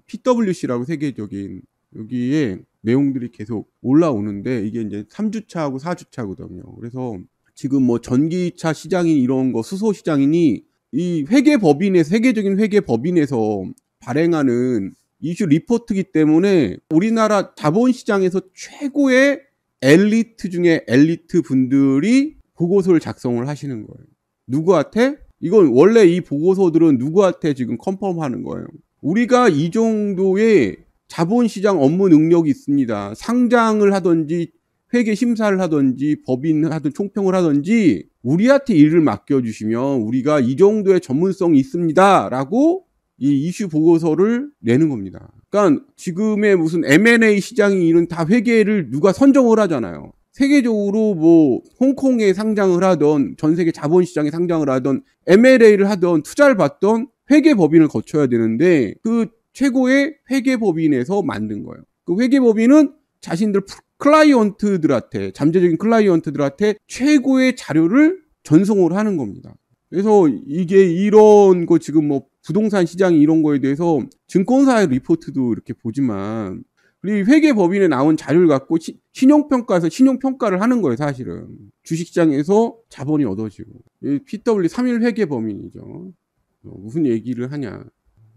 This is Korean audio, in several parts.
PwC라고 세계적인 여기에 내용들이 계속 올라오는데 이게 이제 3주차하고 4주차거든요. 그래서 지금 뭐 전기차 시장인 이런 거 수소 시장이니 이 회계법인에서 세계적인 회계법인에서 발행하는 이슈 리포트이기 때문에 우리나라 자본시장에서 최고의 엘리트 중에 엘리트 분들이 보고서를 작성을 하시는 거예요. 누구한테? 이건 원래 이 보고서들은 누구한테 지금 컨펌하는 거예요. 우리가 이 정도의 자본시장 업무 능력이 있습니다. 상장을 하든지 회계 심사를 하든지 법인을 하든 총평을 하든지 우리한테 일을 맡겨주시면 우리가 이 정도의 전문성이 있습니다. 라고 이 이슈 보고서를 내는 겁니다. 그러니까 지금의 무슨 M&A 시장이 이런 다 회계를 누가 선정을 하잖아요. 세계적으로 뭐 홍콩에 상장을 하던 전 세계 자본시장에 상장을 하던 M&A를 하던 투자를 받던 회계법인을 거쳐야 되는데 그 최고의 회계법인에서 만든 거예요. 그 회계법인은 자신들 클라이언트들한테 잠재적인 클라이언트들한테 최고의 자료를 전송을 하는 겁니다. 그래서 이게 이런 거 지금 뭐 부동산 시장이 이런 거에 대해서 증권사의 리포트도 이렇게 보지만 그리고 회계법인에 나온 자료를 갖고 신용평가에서 신용평가를 하는 거예요, 사실은. 주식시장에서 자본이 얻어지고. PW 3일 회계법인이죠. 무슨 얘기를 하냐.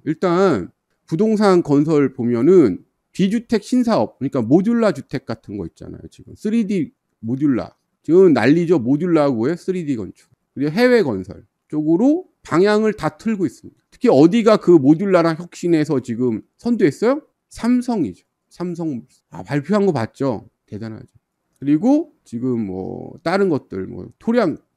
일단 부동산 건설 보면은 비주택 신사업, 그러니까 모듈라 주택 같은 거 있잖아요. 지금 3D 모듈라. 지금 난리죠. 모듈라하고의 3D 건축. 그리고 해외 건설 쪽으로 방향을 다 틀고 있습니다. 특히 어디가 그 모듈라랑 혁신해서 지금 선두했어요? 삼성이죠. 삼성. 발표한 거 봤죠? 대단하죠. 그리고 지금 뭐 다른 것들 뭐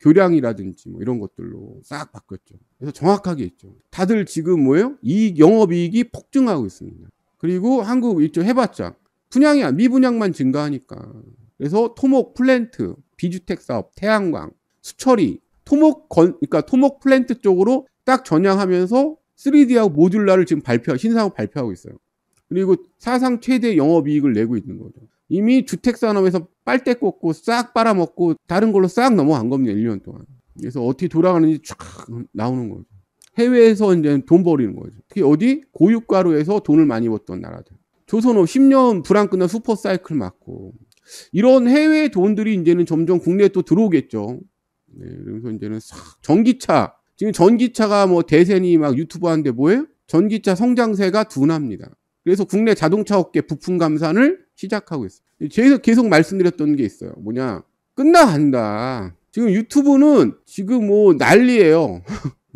교량이라든지 뭐 이런 것들로 싹 바뀌었죠. 그래서 정확하게 있죠. 다들 지금 뭐예요? 영업이익이 폭증하고 있습니다. 그리고 한국 이쪽 해봤자 분양이 미분양만 증가하니까. 그래서 토목 플랜트, 비주택 사업, 태양광, 수처리, 그러니까 토목 플랜트 쪽으로 딱 전향하면서 3D하고 모듈라를 지금 신사업 발표하고 있어요. 그리고 사상 최대 영업이익을 내고 있는 거죠. 이미 주택산업에서 빨대 꽂고 싹 빨아먹고 다른 걸로 싹 넘어간 겁니다. 1년 동안. 그래서 어떻게 돌아가는지 쫙 나오는 거죠. 해외에서 이제 돈 버리는 거죠. 특히 어디? 고유가루에서 돈을 많이 벌던 나라들. 조선업 10년 불안 끝난 슈퍼 사이클 맞고 이런 해외 돈들이 이제는 점점 국내에 또 들어오겠죠. 네, 그래서 이제는 전기차. 지금 전기차가 뭐 대세니 막 유튜브 하는데 뭐예요? 전기차 성장세가 둔합니다. 그래서 국내 자동차 업계 부품 감산을 시작하고 있어요. 제가 계속 말씀드렸던 게 있어요. 뭐냐? 끝나간다. 지금 유튜브는 지금 뭐 난리예요.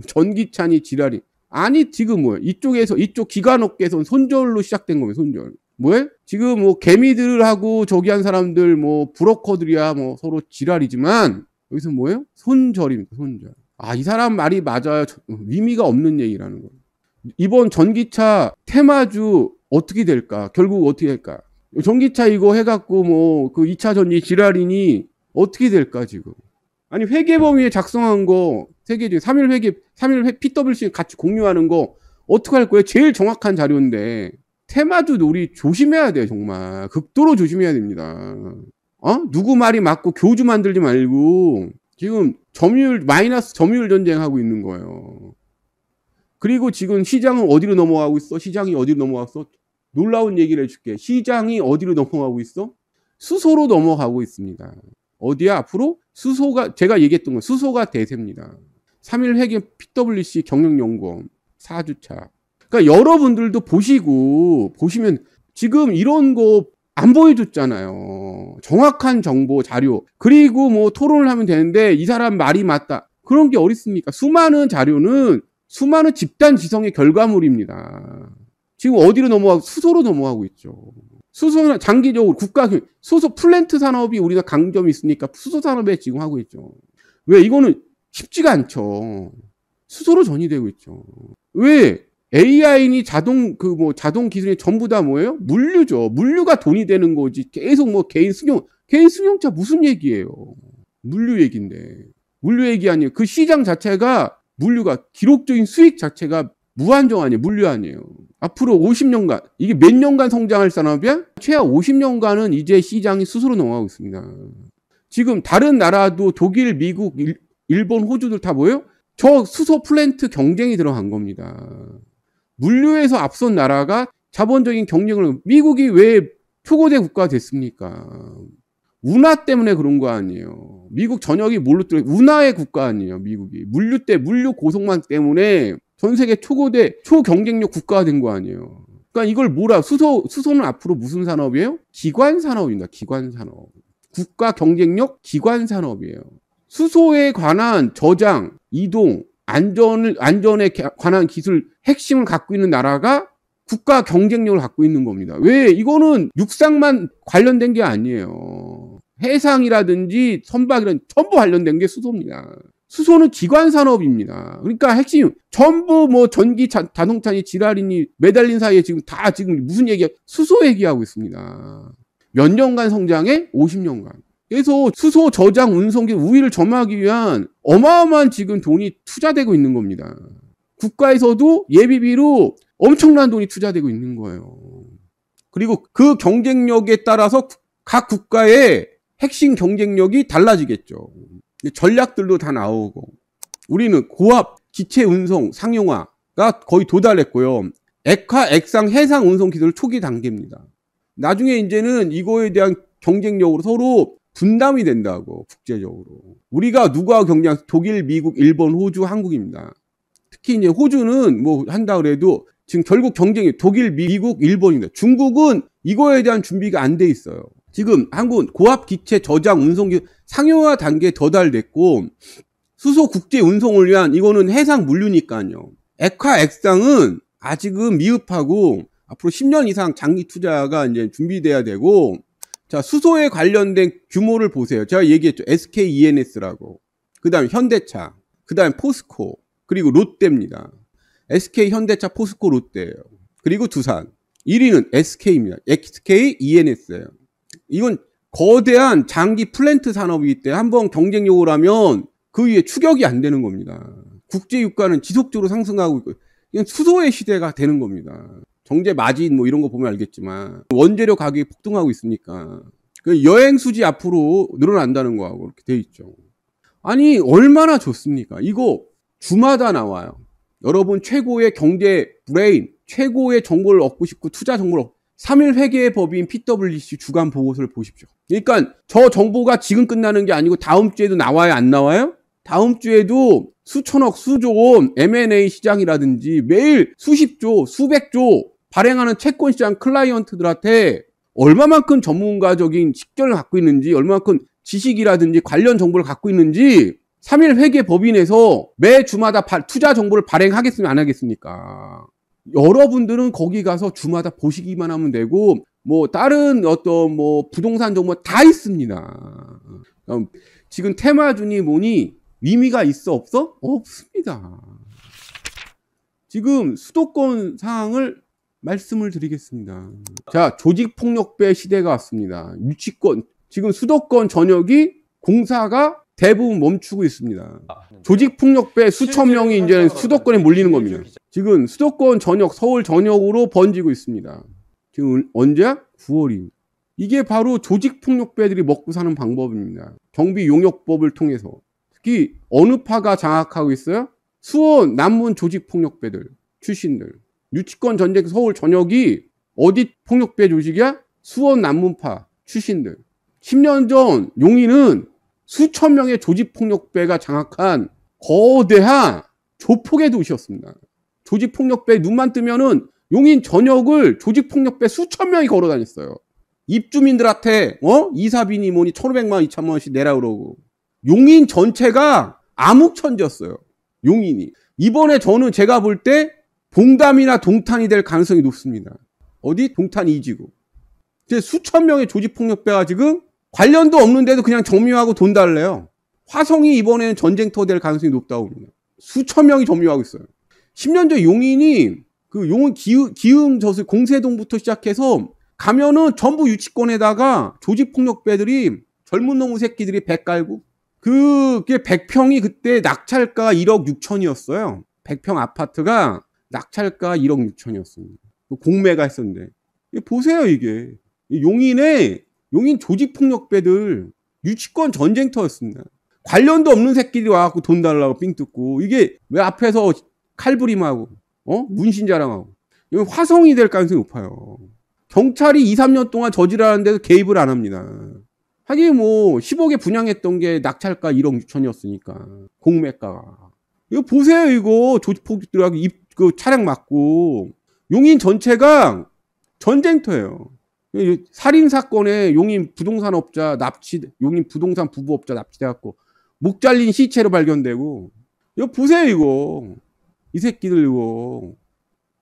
전기차니 지랄이. 아니 지금 뭐예요? 이쪽 기관업계에서 손절로 시작된 거예요. 손절. 뭐예요? 지금 뭐 개미들하고 저기 한 사람들 뭐 브로커들이야 뭐 서로 지랄이지만 여기서 뭐예요? 손절입니다. 손절. 이 사람 말이 맞아요. 의미가 없는 얘기라는 거예요. 이번 전기차 테마주 어떻게 될까? 결국 어떻게 될까? 전기차 이거 해갖고 뭐 그 2차 전지 지랄이니 어떻게 될까 지금? 아니 회계범위에 작성한 거 세계적인 3일 PwC 같이 공유하는 거 어떻게 할 거예요? 제일 정확한 자료인데 테마주 우리 조심해야 돼요. 정말 극도로 조심해야 됩니다. 누구 말이 맞고 교주 만들지 말고 지금 마이너스 점유율 전쟁하고 있는 거예요. 그리고 지금 시장은 어디로 넘어가고 있어? 시장이 어디로 넘어갔어? 놀라운 얘기를 해줄게. 시장이 어디로 넘어가고 있어? 수소로 넘어가고 있습니다. 어디야? 앞으로? 제가 얘기했던 건 수소가 대세입니다. 3일 회계 PwC 경영연구원 4주차. 그러니까 여러분들도 보시면 지금 이런 거 안 보여줬잖아요. 정확한 정보, 자료. 그리고 뭐 토론을 하면 되는데 이 사람 말이 맞다. 그런 게 어디 있습니까? 수많은 자료는 수많은 집단 지성의 결과물입니다. 지금 어디로 수소로 넘어가고 있죠. 수소는 장기적으로 수소 플랜트 산업이 우리가 강점이 있으니까 수소 산업에 지금 하고 있죠. 왜? 이거는 쉽지가 않죠. 수소로 전이되고 있죠. 왜? AI니 자동 기술이 전부 다 뭐예요? 물류죠. 물류가 돈이 되는 거지. 계속 뭐 개인 승용차 무슨 얘기예요? 물류 얘기인데. 물류 얘기 아니에요. 그 시장 자체가 물류가 기록적인 수익 자체가 무한정 아니에요. 물류 아니에요. 앞으로 50년간 이게 몇 년간 성장할 산업이야? 최하 50년간은 이제 시장이 수소로 넘어가고 있습니다. 지금 다른 나라도 독일, 미국, 일본, 호주들 다 뭐예요? 저 수소 플랜트 경쟁이 들어간 겁니다. 물류에서 앞선 나라가 자본적인 경쟁을, 미국이 왜 초고대 국가가 됐습니까? 운하 때문에 그런 거 아니에요. 미국 전역이 뭘로 뚫려? 운하의 국가 아니에요, 미국이. 물류 고속망 때문에 전 세계 초고대, 초경쟁력 국가가 된 거 아니에요. 그러니까 이걸 뭐라, 수소는 앞으로 무슨 산업이에요? 기관 산업입니다, 기관 산업. 국가 경쟁력 기관 산업이에요. 수소에 관한 저장, 이동, 안전에 관한 기술 핵심을 갖고 있는 나라가 국가 경쟁력을 갖고 있는 겁니다. 왜? 이거는 육상만 관련된 게 아니에요. 해상이라든지 선박이라든지 전부 관련된 게 수소입니다. 수소는 기관 산업입니다. 그러니까 핵심 전부 뭐 전기 자동차니 지랄이니 매달린 사이에 지금 무슨 얘기야? 수소 얘기하고 있습니다. 몇 년간 성장해? 50년간. 그래서 수소 저장 운송기 우위를 점하기 위한 어마어마한 지금 돈이 투자되고 있는 겁니다. 국가에서도 예비비로 엄청난 돈이 투자되고 있는 거예요. 그리고 그 경쟁력에 따라서 각 국가의 핵심 경쟁력이 달라지겠죠. 전략들도 다 나오고, 우리는 고압 기체 운송 상용화가 거의 도달했고요. 액화, 액상, 해상 운송 기술 초기 단계입니다. 나중에 이제는 이거에 대한 경쟁력으로 서로 분담이 된다고, 국제적으로. 우리가 누구와 경쟁? 독일, 미국, 일본, 호주, 한국입니다. 특히 이제 호주는 뭐 한다 그래도 지금 결국 경쟁이 독일, 미국, 일본입니다. 중국은 이거에 대한 준비가 안 돼 있어요. 지금 한국은 고압 기체 저장 운송기 상용화 단계에 도달됐고, 수소 국제 운송을 위한 이거는 해상 물류니까요. 액화, 액상은 아직은 미흡하고 앞으로 10년 이상 장기 투자가 이제 준비돼야 되고, 자, 수소에 관련된 규모를 보세요. 제가 얘기했죠. SK E&S라고. 그 다음에 현대차, 그 다음에 포스코, 그리고 롯데입니다. SK, 현대차, 포스코, 롯데예요. 그리고 두산. 1위는 SK입니다. SK E&S예요. 이건 거대한 장기 플랜트 산업이기 때문에 한번 경쟁력을 하면 그 위에 추격이 안 되는 겁니다. 국제 유가는 지속적으로 상승하고 있고, 이건 수소의 시대가 되는 겁니다. 정제 마진 뭐 이런 거 보면 알겠지만 원재료 가격이 폭등하고 있으니까 여행 수지 앞으로 늘어난다는 거하고 이렇게 돼 있죠. 아니 얼마나 좋습니까? 이거 주마다 나와요. 여러분 최고의 경제 브레인, 최고의 정보를 얻고 싶고 투자 정보를 3일 회계의 법인 PwC 주간 보고서를 보십시오. 그러니까 저 정보가 지금 끝나는 게 아니고 다음 주에도 나와요, 안 나와요? 다음 주에도 수천억, 수조 원 M&A 시장이라든지 매일 수십조, 수백조 발행하는 채권 시장 클라이언트들한테 얼마만큼 전문가적인 식견을 갖고 있는지, 얼마만큼 지식이라든지 관련 정보를 갖고 있는지 3일 회계 법인에서 매 주마다 투자 정보를 발행하겠습니까? 안 하겠습니까? 여러분들은 거기 가서 주마다 보시기만 하면 되고, 뭐 다른 어떤 뭐 부동산 정보 다 있습니다. 지금 테마주니 뭐니 의미가 있어 없어? 없습니다. 지금 수도권 상황을 말씀을 드리겠습니다. 자, 조직폭력배 시대가 왔습니다. 유치권, 지금 수도권 전역이 공사가 대부분 멈추고 있습니다. 조직폭력배 수천 명이 이제 수도권에 몰리는 겁니다. 지금 수도권 전역, 서울 전역으로 번지고 있습니다. 지금 언제야? 9월입니다. 이게 바로 조직폭력배들이 먹고 사는 방법입니다. 경비용역법을 통해서. 특히 어느 파가 장악하고 있어요? 수원, 남문 조직폭력배들 출신들. 유치권 전쟁 서울 전역이 어디 폭력배 조직이야? 수원 남문파 출신들. 10년 전 용인은 수천 명의 조직폭력배가 장악한 거대한 조폭의 도시였습니다. 조직폭력배 눈만 뜨면은 용인 전역을 조직폭력배 수천 명이 걸어 다녔어요. 입주민들한테 이사비니 뭐니 1,500만 2,000만 원씩 내라 그러고. 용인 전체가 암흑천지였어요. 용인이. 이번에 저는 제가 볼 때 봉담이나 동탄이 될 가능성이 높습니다. 어디? 동탄 이지구. 수천 명의 조직폭력배가 지금 관련도 없는데도 그냥 점유하고 돈 달래요. 화성이 이번에는 전쟁터 될 가능성이 높다고 합니다. 수천 명이 점유하고 있어요. 10년 전 용인이 그 용인 기흥 저수 공세동부터 시작해서 가면은 전부 유치권에다가 조직폭력배들이 젊은 놈의 새끼들이 배 깔고, 그게 100평이 그때 낙찰가가 1억 6천이었어요. 100평 아파트가 낙찰가 1억 6천이었습니다. 공매가 했었는데. 보세요, 이게. 용인 조직폭력배들 유치권 전쟁터였습니다. 관련도 없는 새끼들이 와갖고 돈 달라고 삥 뜯고, 이게 왜 앞에서 칼부림하고 문신 자랑하고. 이거 화성이 될 가능성이 높아요. 경찰이 2, 3년 동안 저지르는데도 개입을 안 합니다. 하긴 뭐 10억에 분양했던 게 낙찰가 1억 6천이었으니까 공매가가. 이거 보세요. 이거 조직폭력들하고 그 차량 맞고 용인 전체가 전쟁터예요. 살인 사건에 용인 부동산업자 용인 부동산 부부업자 납치돼갖고 목 잘린 시체로 발견되고. 이거 보세요. 이거 이 새끼들 이거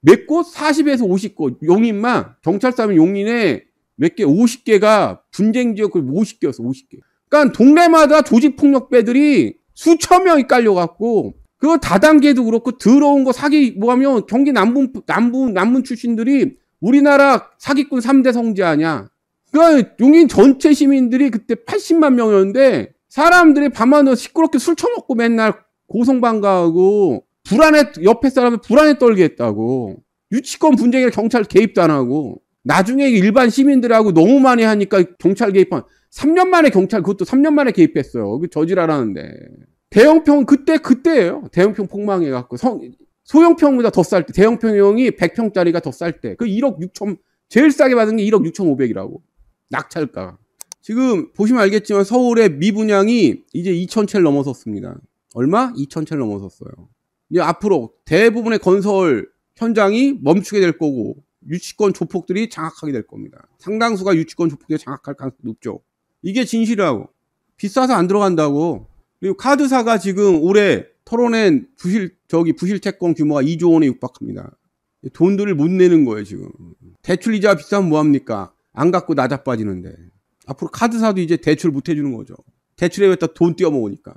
몇 곳? 40에서 50곳. 용인만 경찰서면 용인에 몇 개? 50개가 분쟁 지역 50개였어. 50개. 그러니까 동네마다 조직폭력배들이 수천 명이 깔려갖고 그거 다단계도 그렇고 더러운 거 사기 뭐하면 경기 남문 출신들이 우리나라 사기꾼 3대 성지 아냐. 그러니까 용인 전체 시민들이 그때 80만 명이었는데 사람들이 밤마다 시끄럽게 술 처먹고 맨날 고성방가하고 옆에 사람을 불안에 떨게 했다고. 유치권 분쟁에 경찰 개입도 안 하고 나중에 일반 시민들하고 너무 많이 하니까 경찰 개입한 3년 만에 그것도 3년 만에 개입했어요. 저지랄하는데. 대형평 그때예요. 대형평 폭망해갖고 소형평보다 더 쌀 때 대형평형이 100평짜리가 더 쌀 때 그 1억 6천 제일 싸게 받은 게 1억 6,500이라고 낙찰가. 지금 보시면 알겠지만 서울의 미분양이 이제 2,000채를 넘어섰습니다. 얼마? 2,000채를 넘어섰어요. 이제 앞으로 대부분의 건설 현장이 멈추게 될 거고 유치권 조폭들이 장악하게 될 겁니다. 상당수가 유치권 조폭들이 장악할 가능성이 높죠. 이게 진실이라고. 비싸서 안 들어간다고. 그리고 카드사가 지금 올해 털어낸 부실 채권 규모가 2조 원에 육박합니다. 돈들을 못 내는 거예요, 지금. 대출 이자 비싸면 뭐합니까? 안 갚고 나자빠지는데. 앞으로 카드사도 이제 대출 못 해주는 거죠. 대출에 갖다 돈 띄어먹으니까.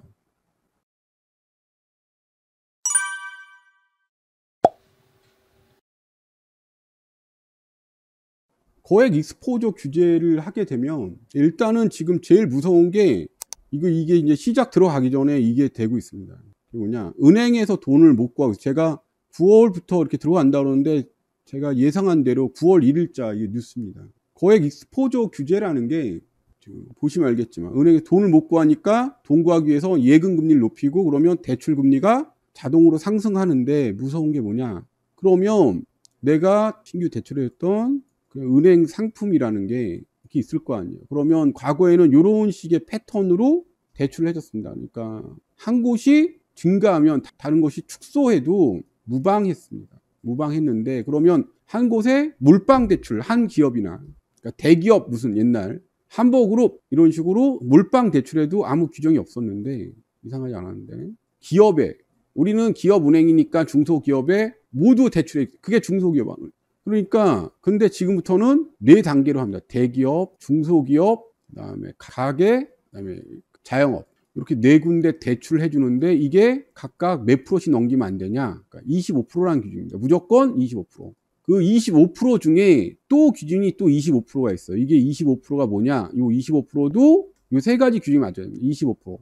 거액 익스포저 규제를 하게 되면 일단은 지금 제일 무서운 게 이게 이제 시작 들어가기 전에 이게 되고 있습니다. 뭐냐? 은행에서 돈을 못 구하고 제가 9월부터 이렇게 들어간다 그러는데 제가 예상한 대로 9월 1일자 이게 뉴스입니다. 거액 익스포저 규제라는 게 지금 보시면 알겠지만 은행에 돈을 못 구하니까 돈 구하기 위해서 예금 금리를 높이고 그러면 대출 금리가 자동으로 상승하는데 무서운 게 뭐냐? 그러면 내가 신규 대출했던 은행 상품이라는 게 이렇게 있을 거 아니에요. 그러면 과거에는 이런 식의 패턴으로 대출을 해줬습니다. 그러니까 한 곳이 증가하면 다른 곳이 축소해도 무방했습니다. 무방했는데 그러면 한 곳에 몰빵 대출, 한 기업이나 그러니까 대기업 무슨 옛날 한복그룹 이런 식으로 몰빵 대출에도 아무 규정이 없었는데 이상하지 않았는데 기업에 우리는 기업은행이니까 중소기업에 모두 대출해 그게 중소기업 그러니까 근데 지금부터는 4단계로 합니다. 대기업, 중소기업, 그다음에 가게, 그다음에 자영업 이렇게 4군데 대출해 주는데 이게 각각 몇 프로씩 넘기면 안 되냐? 그러니까 25%라는 기준입니다. 무조건 25%. 그 25% 중에 또 기준이 또 25%가 있어요. 이게 25%가 뭐냐? 이 25%도 이 세 가지 기준이 맞아야 됩니다. 25%.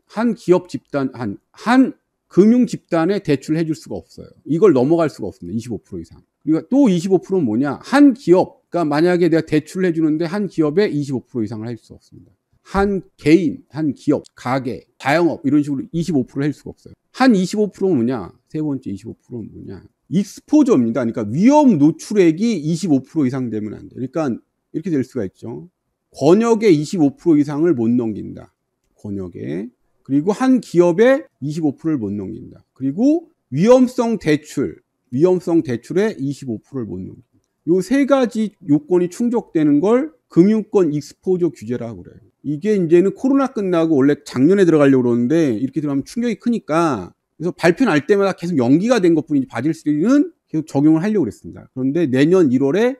한 기업 집단, 한 금융 집단에 대출해 줄 수가 없어요. 이걸 넘어갈 수가 없습니다. 25% 이상. 그러니까 또 25%는 뭐냐? 한 기업, 그러니까 만약에 내가 대출을 해주는데 한 기업에 25% 이상을 할 수 없습니다. 한 개인, 한 기업, 가게, 자영업 이런 식으로 25%를 할 수가 없어요. 한 25%는 뭐냐? 세 번째 25%는 뭐냐? 익스포저입니다. 그러니까 위험 노출액이 25% 이상 되면 안 돼요. 그러니까 이렇게 될 수가 있죠. 권역의 25% 이상을 못 넘긴다. 권역에. 그리고 한 기업에 25%를 못 넘긴다. 그리고 위험성 대출에 25%를 못 넘긴다. 요 세 가지 요건이 충족되는 걸 금융권 익스포저 규제라고 그래요. 이게 이제는 코로나 끝나고 원래 작년에 들어가려고 그러는데 이렇게 들어가면 충격이 크니까 그래서 발표 날 때마다 계속 연기가 된 것뿐이지 바질3는 계속 적용을 하려고 그랬습니다. 그런데 내년 1월에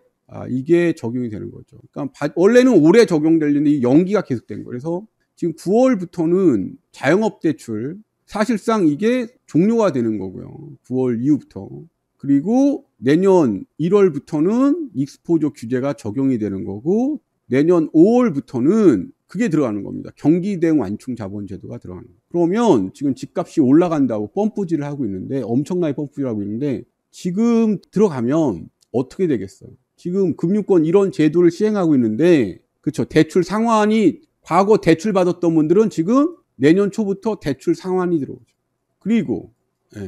이게 적용이 되는 거죠. 그러니까 원래는 올해 적용되려는데 연기가 계속된 거예요. 그래서 지금 9월부터는 자영업 대출 사실상 이게 종료가 되는 거고요. 9월 이후부터. 그리고 내년 1월부터는 익스포저 규제가 적용이 되는 거고 내년 5월부터는 그게 들어가는 겁니다. 경기 대응 완충 자본 제도가 들어가는 거예요. 그러면 지금 집값이 올라간다고 펌프질을 하고 있는데 엄청나게 펌프질을 하고 있는데 지금 들어가면 어떻게 되겠어요? 지금 금융권 이런 제도를 시행하고 있는데 그렇죠. 대출 상환이 과거 대출 받았던 분들은 지금 내년 초부터 대출 상환이 들어오죠. 그리고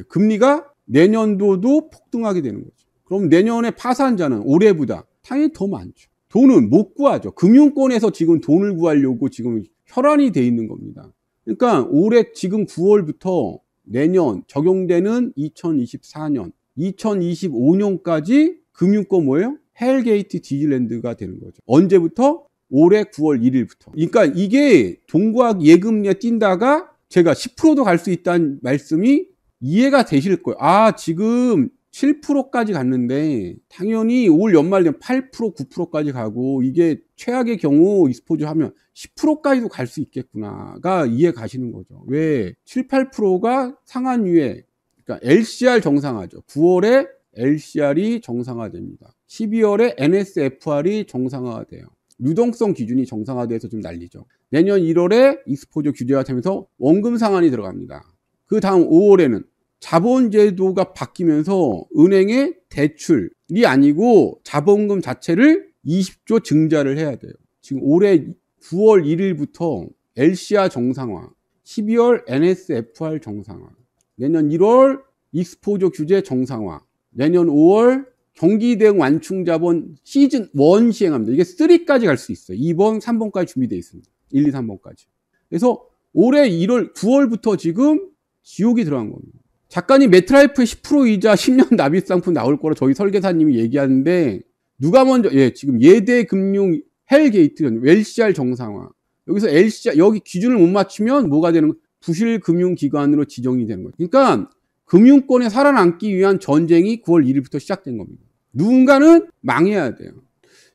금리가 내년도도 폭등하게 되는 거죠. 그럼 내년에 파산자는 올해보다 당연히 더 많죠. 돈은 못 구하죠. 금융권에서 지금 돈을 구하려고 지금 혈안이 돼 있는 겁니다. 그러니까 올해 지금 9월부터 내년 적용되는 2024년, 2025년까지 금융권 뭐예요? 헬게이트 디즈니랜드가 되는 거죠. 언제부터? 올해 9월 1일부터. 그러니까 이게 동구학 예금리에 뛴다가 제가 10%도 갈 수 있다는 말씀이 이해가 되실 거예요. 아, 지금 7%까지 갔는데 당연히 올 연말 되면 8%, 9%까지 가고 이게 최악의 경우 e스포츠 하면 10%까지도 갈 수 있겠구나가 이해 가시는 거죠. 왜? 7, 8%가 상한유예, 그러니까 LCR 정상화죠. 9월에 LCR이 정상화됩니다. 12월에 NSFR이 정상화돼요. 유동성 기준이 정상화돼서 좀 난리죠. 내년 1월에 e스포츠 규제가 되면서 원금 상한이 들어갑니다. 그 다음 5월에는 자본제도가 바뀌면서 은행의 대출이 아니고 자본금 자체를 20조 증자를 해야 돼요. 지금 올해 9월 1일부터 LCR 정상화, 12월 NSFR 정상화, 내년 1월 e스포츠 규제 정상화, 내년 5월 경기 대응 완충 자본 시즌 1 시행합니다. 이게 3까지 갈 수 있어요. 2번, 3번까지 준비되어 있습니다. 1, 2, 3번까지. 그래서 올해 1월, 9월부터 지금 지옥이 들어간 겁니다. 작가님 메트라이프의 10% 이자 10년 납입 상품 나올 거라 저희 설계사님이 얘기하는데 누가 먼저 지금 예대금융 헬게이트 LCR 정상화. 여기서 LCR 여기 기준을 못 맞추면 뭐가 되는 거예요? 부실금융기관으로 지정이 되는 거예요. 그러니까 금융권에 살아남기 위한 전쟁이 9월 1일부터 시작된 겁니다. 누군가는 망해야 돼요.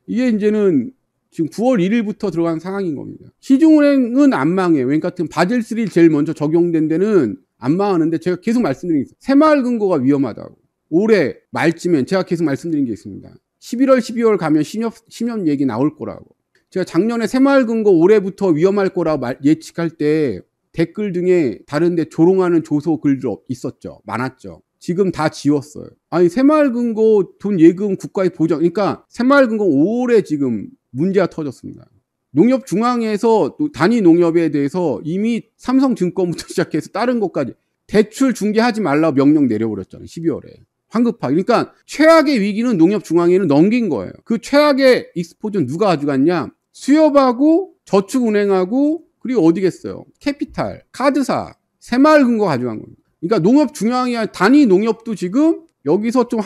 이게 이제는 지금 9월 1일부터 들어간 상황인 겁니다. 시중은행은 안 망해요. 그러니까 바젤 3 제일 먼저 적용된 데는 안 망하는데 제가 계속 말씀드린 게 있어요. 새마을금고가 위험하다고. 올해 말쯤엔 제가 계속 말씀드린 게 있습니다. 11월, 12월 가면 신협 얘기 나올 거라고. 제가 작년에 새마을금고 올해부터 위험할 거라고 예측할 때 댓글 등에 다른데 조롱하는 조소 글들 있었죠. 많았죠. 지금 다 지웠어요. 아니 새마을금고 돈 예금 국가의 보장, 그러니까 새마을금고 올해 지금 문제가 터졌습니다. 농협중앙회에서 단위 농협에 대해서 이미 삼성증권부터 시작해서 다른 것까지 대출 중개하지 말라고 명령 내려버렸잖아요. 12월에. 황급하게. 그러니까 최악의 위기는 농협중앙회는 넘긴 거예요. 그 최악의 익스포즈는 누가 가져갔냐? 수협하고 저축은행하고 그리고 어디겠어요? 캐피탈, 카드사, 새마을금고 가져간 겁니다. 그러니까 농협중앙회 단위 농협도 지금 여기서 좀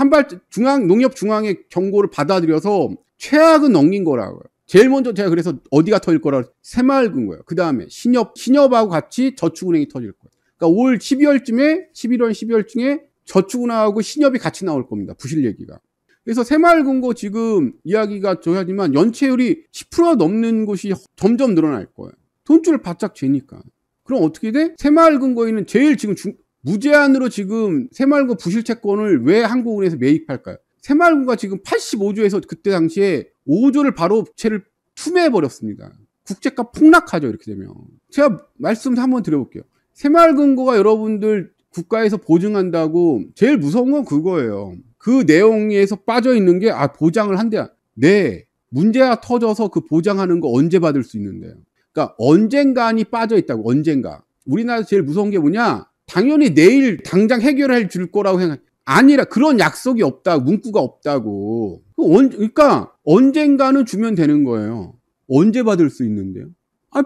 농협중앙회 경고를 받아들여서 최악은 넘긴 거라고요. 제일 먼저 제가 그래서 어디가 터질 거라고 새마을금고예요. 그 다음에 신협하고 같이 저축은행이 터질 거예요. 그러니까 올 12월, 12월쯤에 저축은행하고 신협이 같이 나올 겁니다. 부실 얘기가. 그래서 새마을금고 지금 이야기가 저하지만 연체율이 10%가 넘는 곳이 점점 늘어날 거예요. 돈줄을 바짝 재니까. 그럼 어떻게 돼? 새마을금고에는 제일 지금 무제한으로 지금 새마을금고 부실채권을 왜 한국은행에서 매입할까요? 새마을금고가 지금 85조에서 그때 당시에 5조를 바로 부채를 투매해버렸습니다. 국채가 폭락하죠, 이렇게 되면. 제가 말씀 한번 드려볼게요. 새마을금고가 여러분들 국가에서 보증한다고 제일 무서운 건 그거예요. 그 내용에서 빠져있는 게, 보장을 한대야. 네. 문제가 터져서 그 보장하는 거 언제 받을 수 있는데요. 그러니까 언젠가니 빠져있다고, 언젠가. 우리나라에서 제일 무서운 게 뭐냐? 당연히 내일 당장 해결해 줄 거라고 생각. 아니라 그런 약속이 없다고, 문구가 없다고. 그러니까 언젠가는 주면 되는 거예요. 언제 받을 수 있는데요?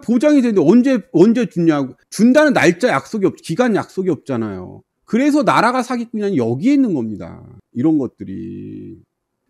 보장이 되는데 언제 주냐고. 준다는 날짜 약속이 기간 약속이 없잖아요. 그래서 나라가 사기꾼이 여기에 있는 겁니다. 이런 것들이.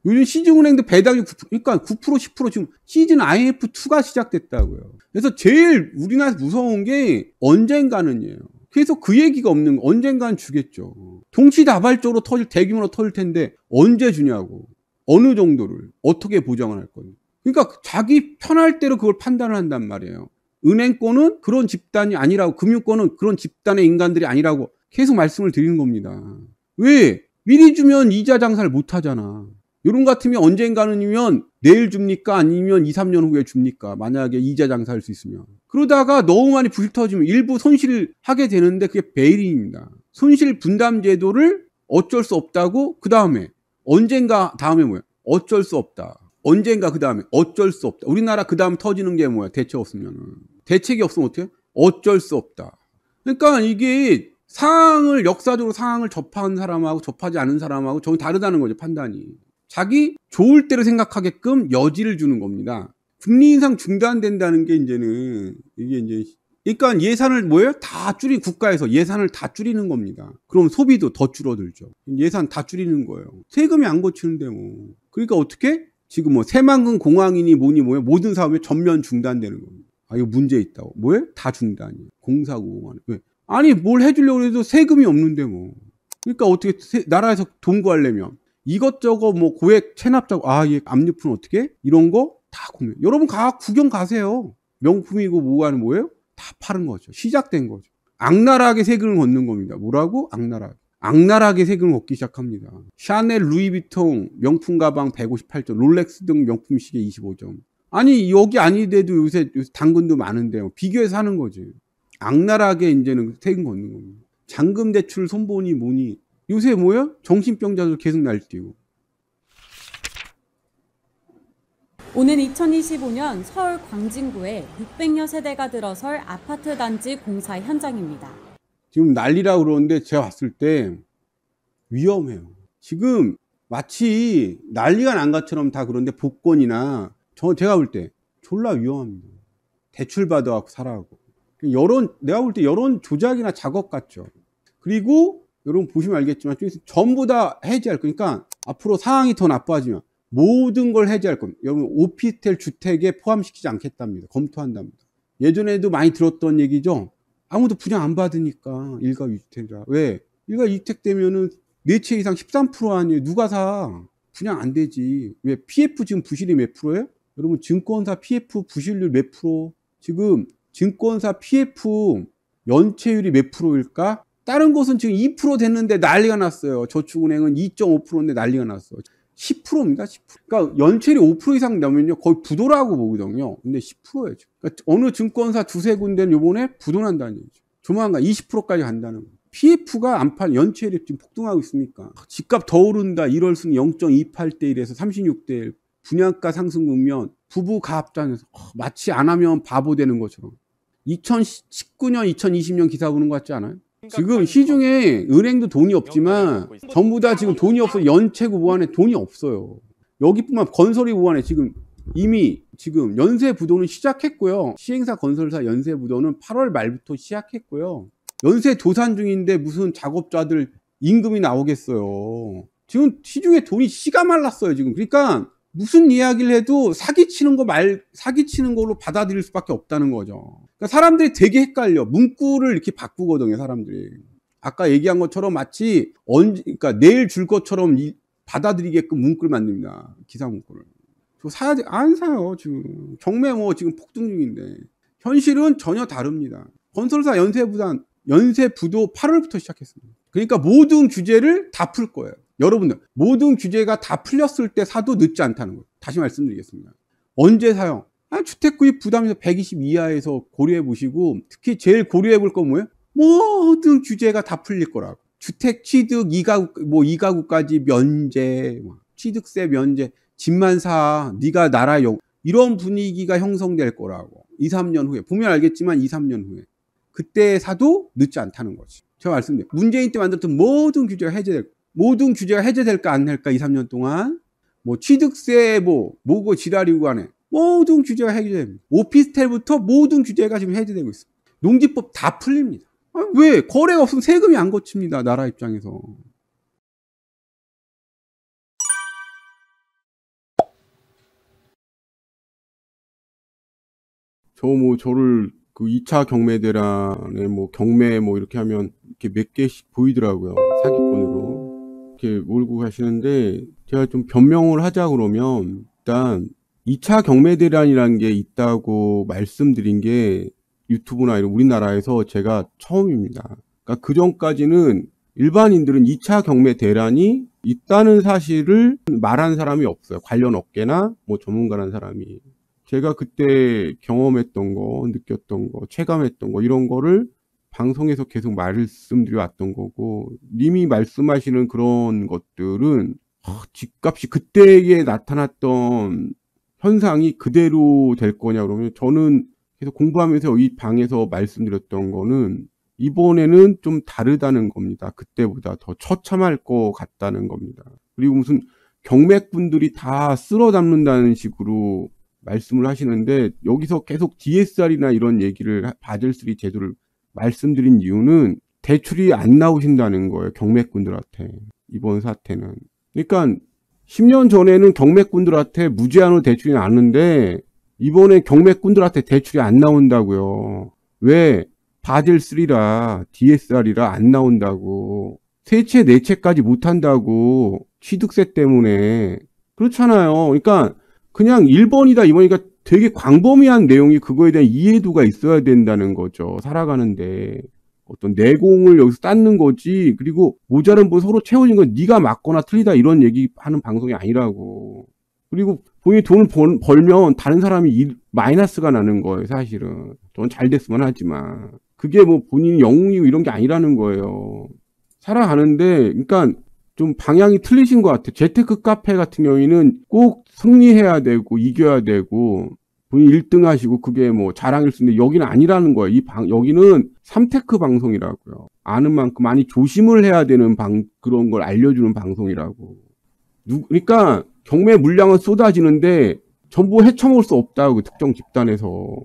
요즘 시중은행도 배당이 9%, 그러니까 9%, 10% 지금 시즌 IMF2가 시작됐다고요. 그래서 제일 우리나라에서 무서운 게 언젠가는이에요. 그래서 그 얘기가 없는 거, 언젠가는 주겠죠. 동시다발적으로 대규모로 터질 텐데 언제 주냐고. 어느 정도를 어떻게 보장을 할 거예요. 그러니까 자기 편할 대로 그걸 판단을 한단 말이에요. 은행권은 그런 집단이 아니라고, 금융권은 그런 집단의 인간들이 아니라고 계속 말씀을 드리는 겁니다. 왜? 미리 주면 이자 장사를 못 하잖아. 요런 같으면 언젠가는이면 내일 줍니까? 아니면 2, 3년 후에 줍니까? 만약에 이자 장사할 수 있으면. 그러다가 너무 많이 부실 터지면 일부 손실을 하게 되는데 그게 베일인입니다. 손실 분담 제도를 어쩔 수 없다고, 그 다음에 언젠가 다음에 뭐야? 어쩔 수 없다. 언젠가 그 다음에 어쩔 수 없다. 우리나라 그 다음 터지는 게 뭐야? 대책 없으면은. 대책이 없으면 어떻게? 어쩔 수 없다. 그러니까 이게 역사적으로 상황을 접한 사람하고 접하지 않은 사람하고 전혀 다르다는 거죠, 판단이. 자기 좋을 대로 생각하게끔 여지를 주는 겁니다. 금리 인상 중단된다는 게 이제는, 이게 이제, 그러니까 예산을 국가에서 예산을 다 줄이는 겁니다. 그럼 소비도 더 줄어들죠. 예산 다 줄이는 거예요. 세금이 안 고치는데 뭐. 그러니까 어떻게? 지금 뭐 새만금 공항이니 뭐예요? 모든 사업이 전면 중단되는 겁니다. 아, 이거 문제 있다고. 뭐예요? 다 중단이에요. 공사공원. 왜? 아니, 뭘 해주려고 해도 세금이 없는데 뭐. 그러니까 어떻게 나라에서 돈 구하려면 이것저것 뭐 고액 체납자고, 얘 압류품 어떻게? 이런 거 다 구매. 여러분 구경 가세요. 명품이고 뭐하는 뭐예요? 다 파는 거죠. 시작된 거죠. 악랄하게 세금을 걷는 겁니다. 뭐라고? 악랄하게 세금을 걷기 시작합니다. 샤넬, 루이비통 명품 가방 158점, 롤렉스 등 명품 시계 25점. 아니, 여기 아니돼도 요새 당근도 많은데요. 비교해서 하는 거지. 악랄하게 이제는 세금 걷는 겁니다. 잔금 대출 손보니 뭐니. 요새 뭐야? 정신병자들 계속 날뛰고. 오는 2025년 서울 광진구에 600여 세대가 들어설 아파트 단지 공사 현장입니다. 지금 난리라고 그러는데 제가 봤을 때 위험해요. 지금 마치 난리가 난 것처럼 다 그런데 복권이나 제가 볼 때 졸라 위험합니다. 대출 받아갖고 살아가고. 내가 볼 때 여론 조작이나 작업 같죠. 그리고 여러분 보시면 알겠지만 전부 다 해지할 거니까 앞으로 상황이 더 나빠지면 모든 걸 해지할 겁니다. 여러분 오피스텔 주택에 포함시키지 않겠답니다. 검토한답니다. 예전에도 많이 들었던 얘기죠. 아무도 분양 안 받으니까 일가 2주택이라. 왜? 일가 2주택 되면은 4채 이상 13% 아니에요. 누가 사? 분양 안 되지. 왜? PF 지금 부실이 몇 프로예요? 여러분 증권사 PF 부실률 몇 프로? 지금 증권사 PF 연체율이 몇 프로일까? 다른 곳은 지금 2% 됐는데 난리가 났어요. 저축은행은 2.5%인데 난리가 났어. 10%입니다. 10%. 그러니까 연체율이 5% 이상 나면요 거의 부도라고 보거든요. 근데 10%예요. 그러니까 어느 증권사 두세 군데는 요번에 부도난다는 얘기죠. 조만간 20%까지 간다는 거예요. PF가 안 팔, 연체율이 지금 폭등하고 있으니까. 집값 더 오른다. 1월순 0.28대 1에서 36대 1. 분양가 상승 국면, 부부 가압장에서 마치 안 하면 바보 되는 것처럼. 2019년, 2020년 기사 보는 것 같지 않아요? 지금 시중에 은행도 돈이 없지만 전부 다 지금 돈이 없어. 연체고 뭐하네 돈이 없어요. 여기뿐만 건설이 뭐하네 지금 이미 지금 연쇄부도는 시작했고요. 시행사 건설사 연쇄부도는 8월 말부터 시작했고요. 연쇄 도산 중인데 무슨 작업자들 임금이 나오겠어요. 지금 시중에 돈이 씨가 말랐어요 지금. 그러니까 무슨 이야기를 해도 사기치는 걸로 받아들일 수밖에 없다는 거죠. 그러니까 사람들이 되게 헷갈려. 문구를 이렇게 바꾸거든요, 사람들이. 아까 얘기한 것처럼 마치 그러니까 내일 줄 것처럼 받아들이게끔 문구를 만듭니다. 기사 문구를. 저 사야지, 안 사요, 지금. 경매 지금 폭등 중인데. 현실은 전혀 다릅니다. 건설사 연쇄부도 8월부터 시작했습니다. 그러니까 모든 규제를 다 풀 거예요. 여러분들 모든 규제가 다 풀렸을 때 사도 늦지 않다는 거예요. 다시 말씀드리겠습니다. 언제 사요? 주택 구입 부담에서 120 이하에서 고려해 보시고 특히 제일 고려해 볼 건 뭐예요? 모든 규제가 다 풀릴 거라고. 주택 취득 2가구까지 면제, 취득세 면제, 집만 사, 네가 나라용 이런 분위기가 형성될 거라고. 2, 3년 후에 보면 알겠지만 2, 3년 후에 그때 사도 늦지 않다는 거지. 제가 말씀드려요. 문재인 때 만들었던 모든 규제가 해제될까 안 될까 2, 3년 동안 취득세 뭐고 지랄이고 간에 모든 규제가 해제됩니다. 오피스텔부터 모든 규제가 지금 해제되고 있습니다. 농지법 다 풀립니다. 왜? 거래가 없으면 세금이 안 거칩니다. 나라 입장에서. 저를 그 2차 경매대란에 경매 이렇게 하면 이렇게 몇 개씩 보이더라고요. 사기꾼으로. 이렇게 몰고 가시는데 제가 좀 변명을 하자 그러면 일단 2차 경매대란이라는 게 있다고 말씀드린 게 유튜브나 이런 우리나라에서 제가 처음입니다. 그러니까 그 전까지는 일반인들은 2차 경매대란이 있다는 사실을 말한 사람이 없어요. 관련 업계나 전문가라는 사람이. 제가 그때 경험했던 거, 느꼈던 거, 체감했던 거 이런 거를 방송에서 계속 말씀드려 왔던 거고 님이 말씀하시는 그런 것들은 집값이 그때에 나타났던 현상이 그대로 될 거냐 그러면 저는 계속 공부하면서 이 방에서 말씀드렸던 거는 이번에는 좀 다르다는 겁니다. 그때보다 더 처참할 것 같다는 겁니다. 그리고 무슨 경맥분들이 다 쓸어 담는다는 식으로 말씀을 하시는데, 여기서 계속 DSR이나 이런 얘기를 바젤3 제도를 말씀드린 이유는 대출이 안 나오신다는 거예요. 경맥분들한테. 이번 사태는. 그러니까 10년 전에는 경맥분들한테 무제한으로 대출이 나왔는데 이번에 경맥분들한테 대출이 안 나온다고요. 왜? 바젤3라 DSR이라 안 나온다고. 세채, 네채까지 못한다고. 취득세 때문에. 그렇잖아요. 그러니까 그냥 1번이다 2번이니까 되게 광범위한 내용이 그거에 대한 이해도가 있어야 된다는 거죠. 살아가는데. 어떤 내공을 여기서 닦는 거지. 그리고 모자른 분 서로 채워진 건 네가 맞거나 틀리다 이런 얘기하는 방송이 아니라고. 그리고 본인이 돈을 벌면 다른 사람이 마이너스가 나는 거예요. 사실은. 전 잘 됐으면 하지만. 그게 뭐 본인이 영웅이고 이런 게 아니라는 거예요. 살아가는데 그러니까 좀 방향이 틀리신 것 같아요. 재테크 카페 같은 경우에는 꼭 승리해야 되고 이겨야 되고 본인 1등 하시고 그게 뭐 자랑일 수 있는데 여기는 아니라는 거예요. 여기는 삼테크 방송이라고요. 아는 만큼 많이 조심을 해야 되는 그런 걸 알려주는 방송이라고. 그러니까 경매 물량은 쏟아지는데 전부 헤쳐먹을 수 없다고. 특정 집단에서.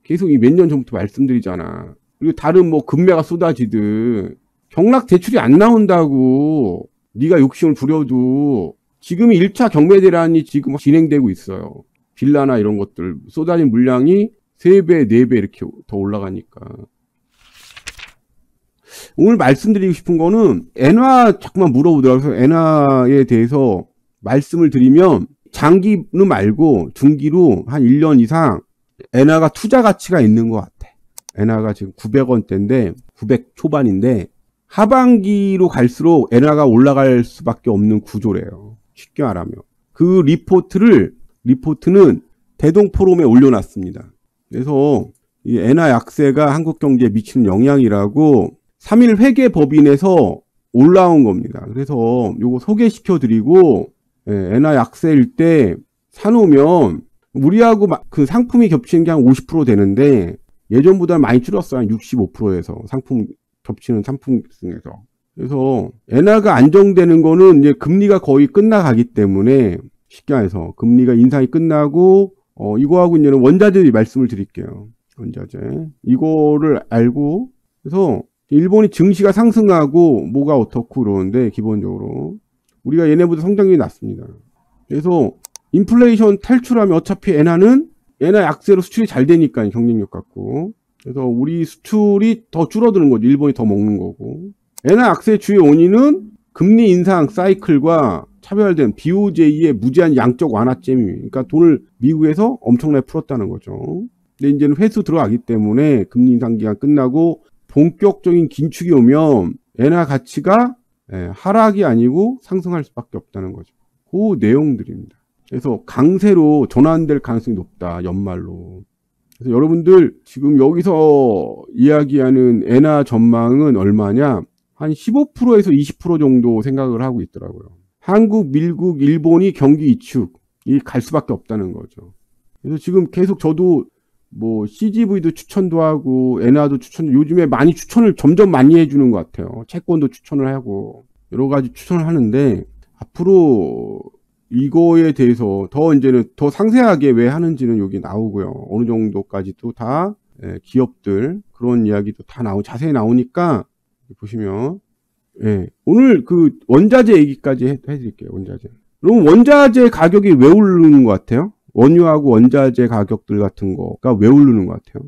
계속 이 몇 년 전부터 말씀드리잖아. 그리고 다른 뭐 금매가 쏟아지든 경락 대출이 안 나온다고. 네가 욕심을 부려도 지금 1차 경매 대란이 지금 진행되고 있어요. 빌라나 이런 것들 쏟아진 물량이 3배, 4배 이렇게 더 올라가니까. 오늘 말씀드리고 싶은 거는 엔화 자꾸만 물어보더라고요. 그래서 엔화에 대해서 말씀을 드리면 장기는 말고 중기로 한 1년 이상 엔화가 투자 가치가 있는 것 같아. 엔화가 지금 900원대인데 900 초반인데 하반기로 갈수록 엔화가 올라갈 수밖에 없는 구조래요. 쉽게 말하면. 그 리포트는 대동포럼에 올려놨습니다. 그래서 이 엔화 약세가 한국 경제에 미치는 영향이라고 3일 회계법인에서 올라온 겁니다. 그래서 요거 소개시켜드리고, 엔화 약세일 때 사놓으면 우리하고 그 상품이 겹치는 게 한 50% 되는데 예전보다 많이 줄었어요. 한 65%에서 상품 겹치는 상품 중에서. 그래서 엔화가 안정되는 거는 이제 금리가 거의 끝나가기 때문에 쉽게 말해서 금리가 인상이 끝나고 이거하고 이제는 원자재 말씀을 드릴게요. 원자재 이거를 알고 그래서 일본이 증시가 상승하고 뭐가 어떻고 그러는데 기본적으로 우리가 얘네보다 성장률이 낮습니다. 그래서 인플레이션 탈출하면 어차피 엔화 약세로 수출이 잘 되니까 경쟁력 갖고 그래서 우리 수출이 더 줄어드는 거죠. 일본이 더 먹는 거고. 엔화 약세의 주요 원인은 금리 인상 사이클과 차별된 BOJ의 무제한 양적 완화잼이 그러니까 돈을 미국에서 엄청나게 풀었다는 거죠. 근데 이제는 회수 들어가기 때문에 금리 인상 기간 끝나고 본격적인 긴축이 오면 엔화 가치가 하락이 아니고 상승할 수밖에 없다는 거죠. 그 내용들입니다. 그래서 강세로 전환될 가능성이 높다. 연말로. 그래서 여러분들 지금 여기서 이야기하는 엔화 전망은 얼마냐? 한 15%에서 20% 정도 생각을 하고 있더라고요. 한국, 미국, 일본이 경기 위축이 갈 수밖에 없다는 거죠. 그래서 지금 계속 저도 뭐 CGV도 추천도 하고 엔화도 요즘에 많이 추천을 점점 많이 해주는 것 같아요. 채권도 추천을 하고 여러 가지 추천을 하는데 앞으로 이거에 대해서 이제는 더 상세하게 왜 하는지는 여기 나오고요. 어느 정도까지도 다 기업들 그런 이야기도 다 자세히 나오니까 보시면 오늘 그 원자재 얘기까지 해드릴게요. 원자재. 그럼 원자재 가격이 왜 오르는 것 같아요? 원유하고 원자재 가격들 같은 거가 왜 오르는 것 같아요?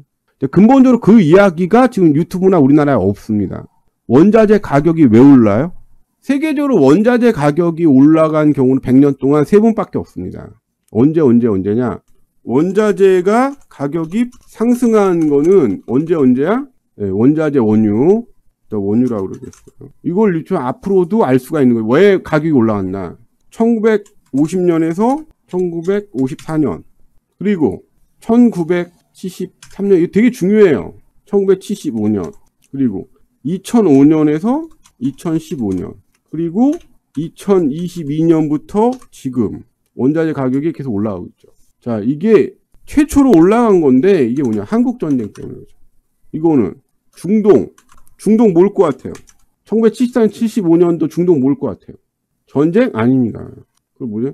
근본적으로 그 이야기가 지금 유튜브나 우리나라에 없습니다. 원자재 가격이 왜 올라요? 세계적으로 원자재 가격이 올라간 경우는 100년 동안 3번밖에 없습니다. 언제냐? 원자재가 가격이 상승한 거는 언제야? 원자재 원유. 원유라고 그러겠어요. 이걸 앞으로도 알 수가 있는 거예요. 왜 가격이 올라갔나? 1950년에서 1954년. 그리고 1973년. 이게 되게 중요해요. 1975년. 그리고 2005년에서 2015년. 그리고 2022년부터 지금 원자재 가격이 계속 올라가고 있죠. 자, 이게 최초로 올라간 건데 이게 뭐냐? 한국 전쟁 때문이죠. 이거는 중동 중동 뭘 것 같아요? 1974년, 75년도 중동 뭘 것 같아요? 전쟁? 아닙니다. 그 뭐죠?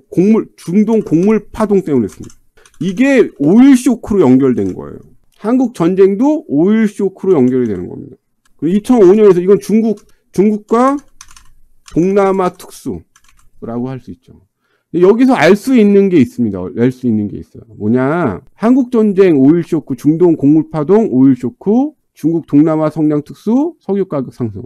중동 곡물 파동 때문에 했습니다. 이게 오일 쇼크로 연결된 거예요. 한국 전쟁도 오일 쇼크로 연결이 되는 겁니다. 그리고 2005년에서 이건 중국과 동남아 특수라고 할 수 있죠. 여기서 알 수 있는 게 있습니다. 알 수 있는 게 있어요. 뭐냐? 한국 전쟁 오일 쇼크, 중동 곡물 파동 오일 쇼크, 중국 동남아 성장 특수, 석유 가격 상승,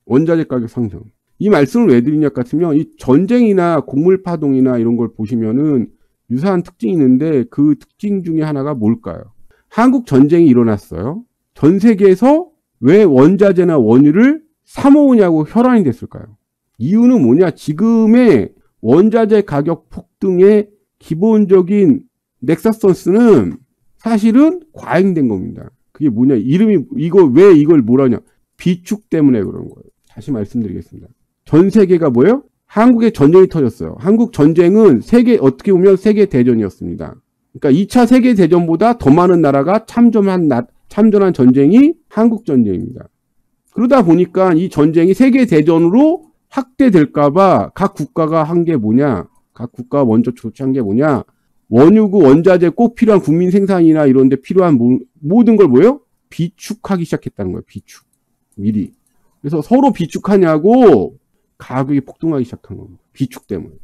원자재 가격 상승. 이 말씀을 왜 드리냐 같으면 이 전쟁이나 곡물 파동이나 이런 걸 보시면은 유사한 특징이 있는데 그 특징 중에 하나가 뭘까요? 한국 전쟁이 일어났어요. 전 세계에서 왜 원자재나 원유를 사모으냐고 혈안이 됐을까요? 이유는 뭐냐? 지금의 원자재 가격 폭등의 기본적인 넥사선스는 사실은 과잉된 겁니다. 그게 뭐냐? 왜 이걸 뭐라냐? 비축 때문에 그런 거예요. 다시 말씀드리겠습니다. 전 세계가 뭐예요? 한국에 전쟁이 터졌어요. 한국 전쟁은 어떻게 보면 세계 대전이었습니다. 그러니까 2차 세계 대전보다 더 많은 나라가 참전한 전쟁이 한국 전쟁입니다. 그러다 보니까 이 전쟁이 세계 대전으로 확대될까봐 각 국가가 한 게 뭐냐? 각 국가가 먼저 조치한 게 뭐냐? 원유구 원자재 꼭 필요한 국민 생산이나 이런 데 필요한 모든 걸 뭐예요? 비축하기 시작했다는 거예요. 비축. 미리. 그래서 서로 비축하냐고 가격이 폭등하기 시작한 겁니다. 비축 때문에.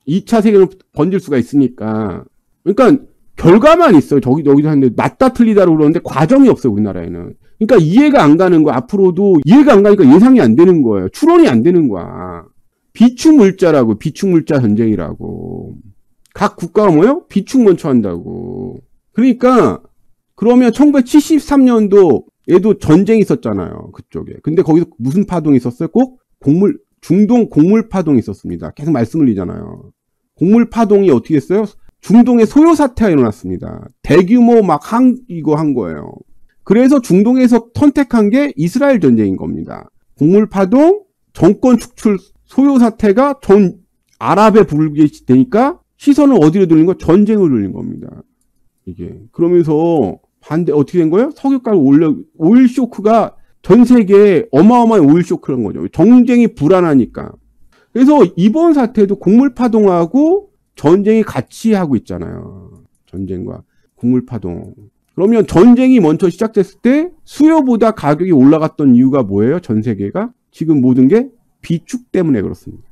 2차 세계는 번질 수가 있으니까. 그러니까 결과만 있어요. 여기서 하는데 맞다 틀리다로 그러는데 과정이 없어요. 우리나라에는. 그러니까 이해가 안 가는 거. 앞으로도 이해가 안 가니까 예상이 안 되는 거예요. 추론이 안 되는 거야. 비축물자라고. 비축물자 전쟁이라고. 각 국가가 뭐예요? 비축 먼저 한다고. 그러니까 그러면 1973년도에도 전쟁이 있었잖아요. 그쪽에. 근데 거기서 무슨 파동이 있었어요? 꼭 중동 곡물 파동이 있었습니다. 계속 말씀을 드리잖아요. 곡물 파동이 어떻게 했어요? 중동에 소요 사태가 일어났습니다. 대규모 이거 한 거예요. 그래서 중동에서 선택한 게 이스라엘 전쟁인 겁니다. 곡물 파동, 정권 축출, 소요 사태가 전 아랍에 불게 되니까 시선을 어디로 돌린 거? 전쟁으로 돌린 겁니다. 이게. 그러면서 어떻게 된 거예요? 석유가를 오일 쇼크가 전 세계에 어마어마한 오일 쇼크란 거죠. 전쟁이 불안하니까. 그래서 이번 사태도 곡물 파동하고 전쟁이 같이 하고 있잖아요. 전쟁과 곡물 파동. 그러면 전쟁이 먼저 시작됐을 때 수요보다 가격이 올라갔던 이유가 뭐예요? 전 세계가? 지금 모든 게 비축 때문에 그렇습니다.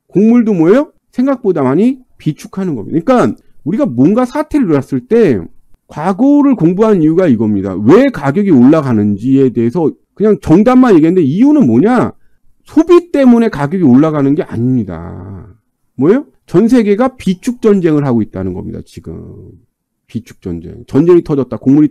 곡물도 뭐예요? 생각보다 많이 비축하는 겁니다. 그러니까 우리가 뭔가 사태를 일어났을 때 과거를 공부하는 이유가 이겁니다. 왜 가격이 올라가는지에 대해서 그냥 정답만 얘기했는데 이유는 뭐냐? 소비 때문에 가격이 올라가는 게 아닙니다. 뭐예요? 전 세계가 비축 전쟁을 하고 있다는 겁니다. 지금. 비축 전쟁. 전쟁이 터졌다. 그다음에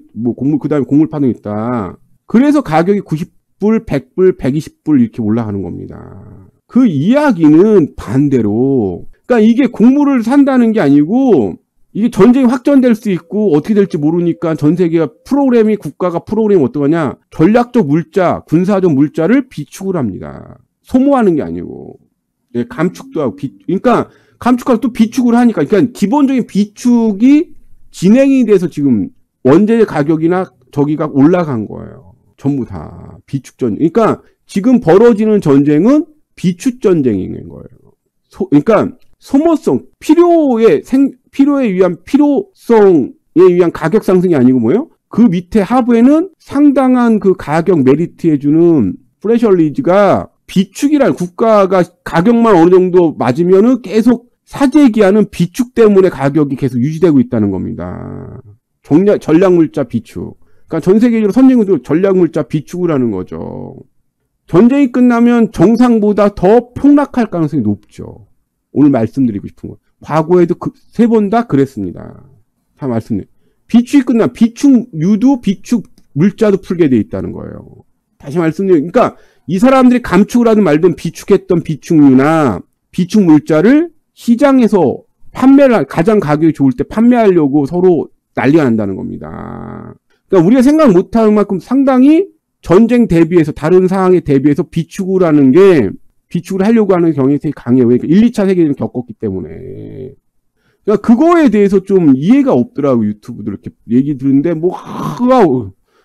곡물 파동이 있다. 그래서 가격이 90불, 100불, 120불 이렇게 올라가는 겁니다. 그 이야기는 반대로. 그러니까 이게 곡물을 산다는 게 아니고 이게 전쟁이 확전될 수 있고 어떻게 될지 모르니까 전 세계가 국가가 프로그램이 어떠하냐? 전략적 물자, 군사적 물자를 비축을 합니다. 소모하는 게 아니고. 네, 감축도 하고 그러니까 감축하고 또 비축을 하니까 그러니까 기본적인 비축이 진행이 돼서 지금 원재재 가격이나 저기가 올라간 거예요. 전부 다 비축 전쟁. 그러니까 지금 벌어지는 전쟁은 비축 전쟁인 거예요. 그러니까 소모성, 필요에 의한 필요성에 의한 가격 상승이 아니고 뭐예요? 그 밑에 하부에는 상당한 그 가격 메리트 해주는 프레셔리즈가 비축이란 국가가 가격만 어느 정도 맞으면은 계속 사재기하는 비축 때문에 가격이 계속 유지되고 있다는 겁니다. 전략물자 비축. 그러니까 전 세계적으로 선진국도 전략물자 비축을 하는 거죠. 전쟁이 끝나면 정상보다 더 폭락할 가능성이 높죠. 오늘 말씀드리고 싶은 거. 과거에도 3번 다 그랬습니다. 다 말씀드려요. 비축이 끝나면 비축유도 비축 물자도 풀게 돼 있다는 거예요. 다시 말씀드려요. 그러니까 이 사람들이 감축을 하든 말든 비축했던 비축유나 비축 물자를 시장에서 가장 가격이 좋을 때 판매하려고 서로 난리가 난다는 겁니다. 그러니까 우리가 생각 못할 만큼 상당히 전쟁 대비해서 다른 상황에 대비해서 비축을 하려고 하는 경향이 되게 강해요. 그러니까 1, 2차 세계대전 겪었기 때문에. 그러니까 그거에 대해서 좀 이해가 없더라고. 유튜브들 이렇게 얘기 들은데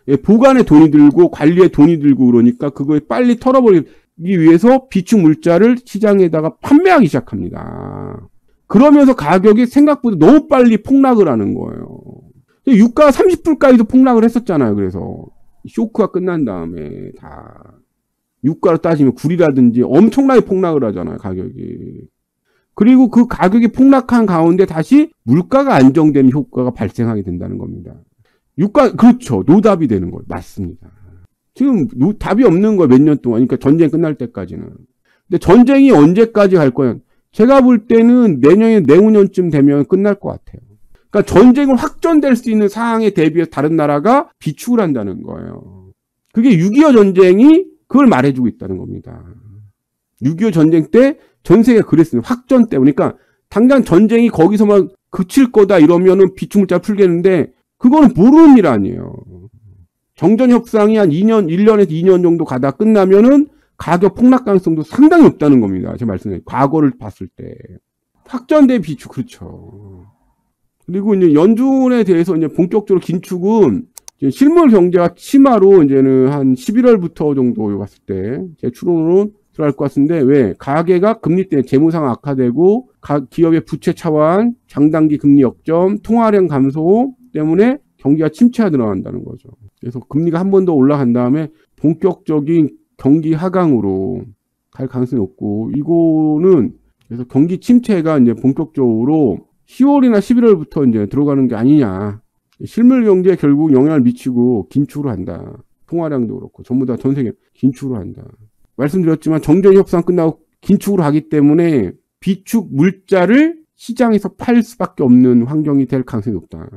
예, 보관에 돈이 들고 관리에 돈이 들고 그러니까 그거에 빨리 털어버리기 위해서 비축 물자를 시장에다가 판매하기 시작합니다. 그러면서 가격이 생각보다 너무 빨리 폭락을 하는 거예요. 유가가 30불까지도 폭락을 했었잖아요. 그래서 쇼크가 끝난 다음에 다 유가로 따지면 굴이라든지 엄청나게 폭락을 하잖아요. 가격이. 그리고 그 가격이 폭락한 가운데 다시 물가가 안정되는 효과가 발생하게 된다는 겁니다. 그렇죠. 노답이 되는 거예요. 맞습니다. 지금 답이 없는 거예요. 몇 년 동안. 그러니까 전쟁 끝날 때까지는. 근데 전쟁이 언제까지 갈 거냐. 제가 볼 때는 내후년쯤 되면 끝날 것 같아요. 그러니까 전쟁을 확전될 수 있는 상황에 대비해서 다른 나라가 비축을 한다는 거예요. 그게 6.25 전쟁이 그걸 말해주고 있다는 겁니다. 6.25 전쟁 때 전 세계가 그랬습니다. 확전 때문에. 그러니까 당장 전쟁이 거기서만 그칠 거다 이러면은 비축물자 풀겠는데 그거는 모르는 일 아니에요. 정전 협상이 한 1년에서 2년 정도 가다 끝나면은 가격 폭락 가능성도 상당히 높다는 겁니다. 제가 말씀드린 과거를 봤을 때. 확전된 비축, 그렇죠. 그리고 이제 연준에 대해서 이제 본격적으로 긴축은 이제 실물 경제가 심화로 이제는 한 11월부터 정도 봤을 때 제 추론으로 들어갈 것 같은데 왜? 가계가 금리 때문에 재무상 악화되고 기업의 부채 차환, 장단기 금리 역점, 통화량 감소 때문에 경기가 침체가 들어간다는 거죠. 그래서 금리가 한 번 더 올라간 다음에 본격적인 경기 하강으로 갈 가능성이 높고 이거는 그래서 경기 침체가 이제 본격적으로 10월이나 11월부터 이제 들어가는 게 아니냐. 실물 경제에 결국 영향을 미치고 긴축을 한다. 통화량도 그렇고 전부 다 전 세계 긴축을 한다. 말씀드렸지만 정전 협상 끝나고 긴축으로 하기 때문에 비축 물자를 시장에서 팔 수밖에 없는 환경이 될 가능성이 높다.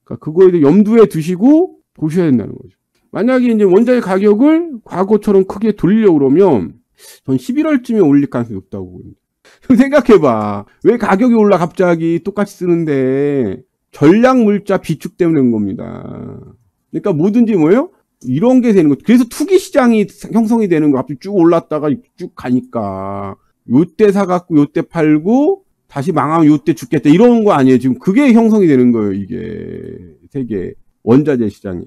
그러니까 그거에 대해 염두에 두시고 보셔야 된다는 거죠. 만약에 이제 원자재 가격을 과거처럼 크게 돌리려고 그러면 전 11월쯤에 올릴 가능성이 높다고 봅니다. 생각해봐. 왜 가격이 올라 갑자기 똑같이 쓰는데 전략 물자 비축 때문에 그런 겁니다. 그러니까 뭐든지 뭐예요? 이런 게 되는 거죠. 그래서 투기 시장이 형성이 되는 거. 갑자기 쭉 올랐다가 쭉 가니까 요때 사갖고 요때 팔고 다시 망하면 요때 죽겠다 이런 거 아니에요. 지금 그게 형성이 되는 거예요. 이게 세계 원자재 시장에.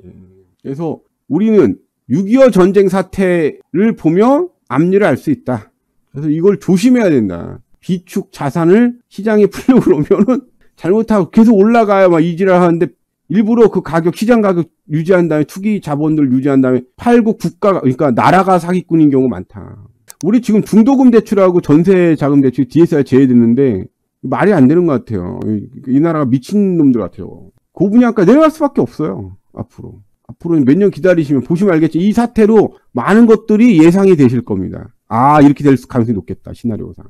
그래서 우리는 6.25 전쟁 사태를 보면 앞일을 알 수 있다. 그래서 이걸 조심해야 된다. 비축 자산을 시장에 풀려고 그러면은 잘못하고 계속 올라가야 막 이지랄 하는데 일부러 그 가격, 시장 가격 유지한 다음에 투기 자본들 유지한 다음에 팔고 국가가, 그러니까 나라가 사기꾼인 경우가 많다. 우리 지금 중도금 대출하고 전세 자금 대출 DSR 제외됐는데 말이 안 되는 것 같아요. 이 나라가 미친놈들 같아요. 고분양가 내려갈 수밖에 없어요. 앞으로 몇 년 기다리시면 보시면 알겠죠. 이 사태로 많은 것들이 예상이 되실 겁니다. 아, 이렇게 될 가능성이 높겠다. 시나리오상.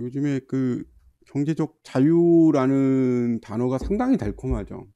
요즘에 그 경제적 자유라는 단어가 상당히 달콤하죠.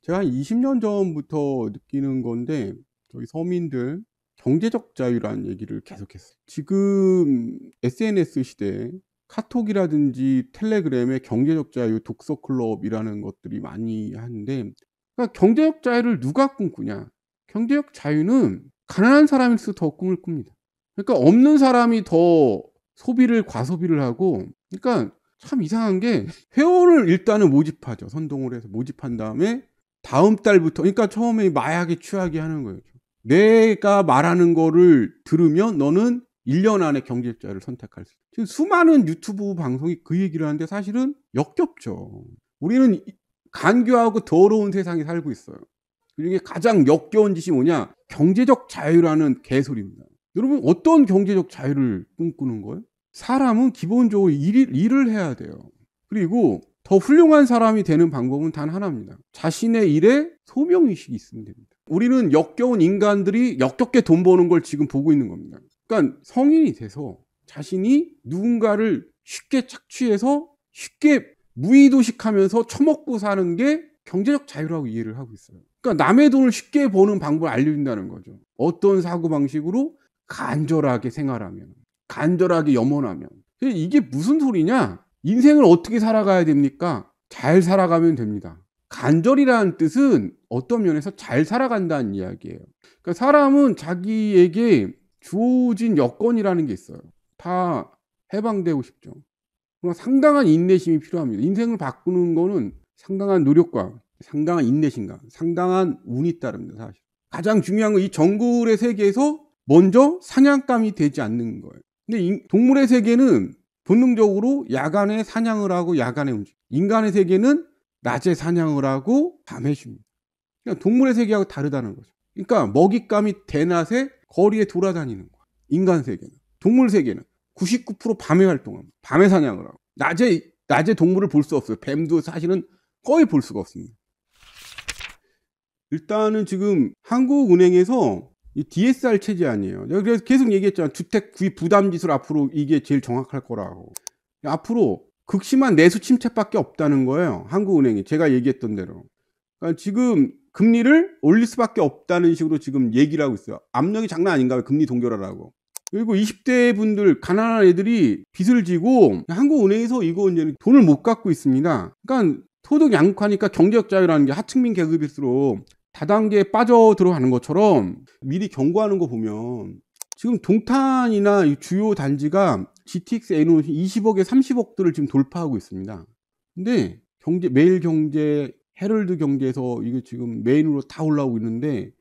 제가 한 20년 전부터 느끼는 건데 저희 서민들 경제적 자유라는 얘기를 계속했어요. 지금 SNS 시대에 카톡이라든지 텔레그램에 경제적 자유, 독서 클럽이라는 것들이 많이 하는데 그러니까 경제적 자유를 누가 꿈꾸냐? 경제적 자유는 가난한 사람일수록 더 꿈을 꿉니다. 그러니까 없는 사람이 더 소비를 과소비를 하고 그러니까 참 이상한 게 회원을 일단은 모집하죠. 선동을 해서 모집한 다음에 다음 달부터 그러니까 처음에 마약에 취하게 하는 거예요. 내가 말하는 거를 들으면 너는 1년 안에 경제적 자유를 선택할 수 있어요. 지금 수많은 유튜브 방송이 그 얘기를 하는데 사실은 역겹죠. 우리는 간교하고 더러운 세상에 살고 있어요. 그중에 가장 역겨운 짓이 뭐냐? 경제적 자유라는 개소리입니다. 여러분 어떤 경제적 자유를 꿈꾸는 거예요? 사람은 기본적으로 일을 해야 돼요. 그리고 더 훌륭한 사람이 되는 방법은 단 하나입니다. 자신의 일에 소명의식이 있으면 됩니다. 우리는 역겨운 인간들이 역겹게 돈 버는 걸 지금 보고 있는 겁니다. 그러니까 성인이 돼서 자신이 누군가를 쉽게 착취해서 쉽게 무의도식하면서 처먹고 사는 게 경제적 자유라고 이해를 하고 있어요. 그러니까 남의 돈을 쉽게 버는 방법을 알려준다는 거죠. 어떤 사고방식으로 간절하게 생활하면, 간절하게 염원하면. 이게 무슨 소리냐? 인생을 어떻게 살아가야 됩니까? 잘 살아가면 됩니다. 간절이라는 뜻은 어떤 면에서 잘 살아간다는 이야기예요. 그러니까 사람은 자기에게 주어진 여건이라는 게 있어요. 다 해방되고 싶죠. 그러나 상당한 인내심이 필요합니다. 인생을 바꾸는 거는 상당한 노력과 상당한 인내심과 상당한 운이 따릅니다. 사실 가장 중요한 건 이 정글의 세계에서 먼저 사냥감이 되지 않는 거예요. 근데 동물의 세계는 본능적으로 야간에 사냥을 하고 야간에 움직여요. 인간의 세계는 낮에 사냥을 하고 밤에 쉽니다. 그러니까 동물의 세계하고 다르다는 거죠. 그러니까 먹잇감이 대낮에 거리에 돌아다니는 거예요. 인간 세계는. 동물 세계는 99% 밤에 활동합니다. 밤에 사냥을 하고. 낮에 동물을 볼 수 없어요. 뱀도 사실은 거의 볼 수가 없습니다. 일단은 지금 한국은행에서 이 DSR 체제 아니에요. 그래서 계속 얘기했잖아. 주택 구입 부담 지수를 앞으로 이게 제일 정확할 거라고. 앞으로 극심한 내수 침체밖에 없다는 거예요. 한국은행이. 제가 얘기했던 대로. 그러니까 지금 금리를 올릴 수밖에 없다는 식으로 지금 얘기를 하고 있어요. 압력이 장난 아닌가? 금리 동결하라고. 그리고 20대 분들, 가난한 애들이 빚을 지고 한국은행에서 이거 이제 돈을 못 갚고 있습니다. 그러니까 소득 양극화니까 경제적 자유라는 게 하층민 계급일수록 다단계에 빠져 들어가는 것처럼 미리 경고하는 거 보면 지금 동탄이나 주요 단지가 GTX A는 20억에 30억들을 지금 돌파하고 있습니다. 근데 매일경제, 헤럴드 경제에서 이게 지금 메인으로 다 올라오고 있는데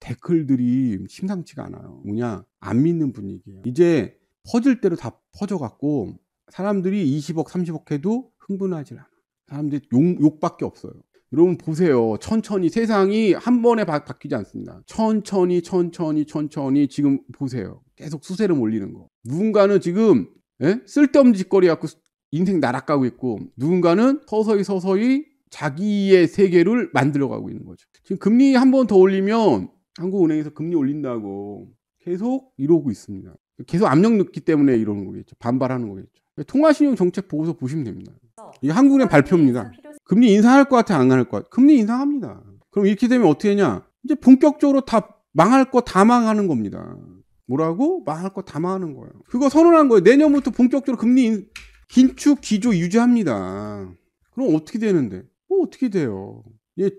댓글들이 심상치가 않아요. 뭐냐? 안 믿는 분위기예요. 이제 퍼질 대로 다 퍼져갖고 사람들이 20억, 30억 해도 흥분하지 않아. 사람들이 욕밖에 없어요. 여러분 보세요. 천천히 세상이 한 번에 바뀌지 않습니다. 천천히 지금 보세요. 계속 수세를 몰리는 거. 누군가는 지금 쓸데없는 짓거리 갖고 인생 나락가고 있고 누군가는 서서히 자기의 세계를 만들어가고 있는 거죠. 지금 금리 한 번 더 올리면 한국은행에서 금리 올린다고 계속 이러고 있습니다. 계속 압력 넣기 때문에 이러는 거겠죠. 반발하는 거겠죠. 통화신용 정책 보고서 보시면 됩니다. 이게 한국은행 발표입니다. 금리 인상할 것 같아, 안 할 것 같아? 금리 인상합니다. 그럼 이렇게 되면 어떻게 되냐? 이제 본격적으로 다 망할 거 다 망하는 겁니다. 뭐라고? 망할 거 다 망하는 거예요. 그거 선언한 거예요. 내년부터 본격적으로 금리 긴축 기조 유지합니다. 그럼 어떻게 되는데? 뭐 어떻게 돼요?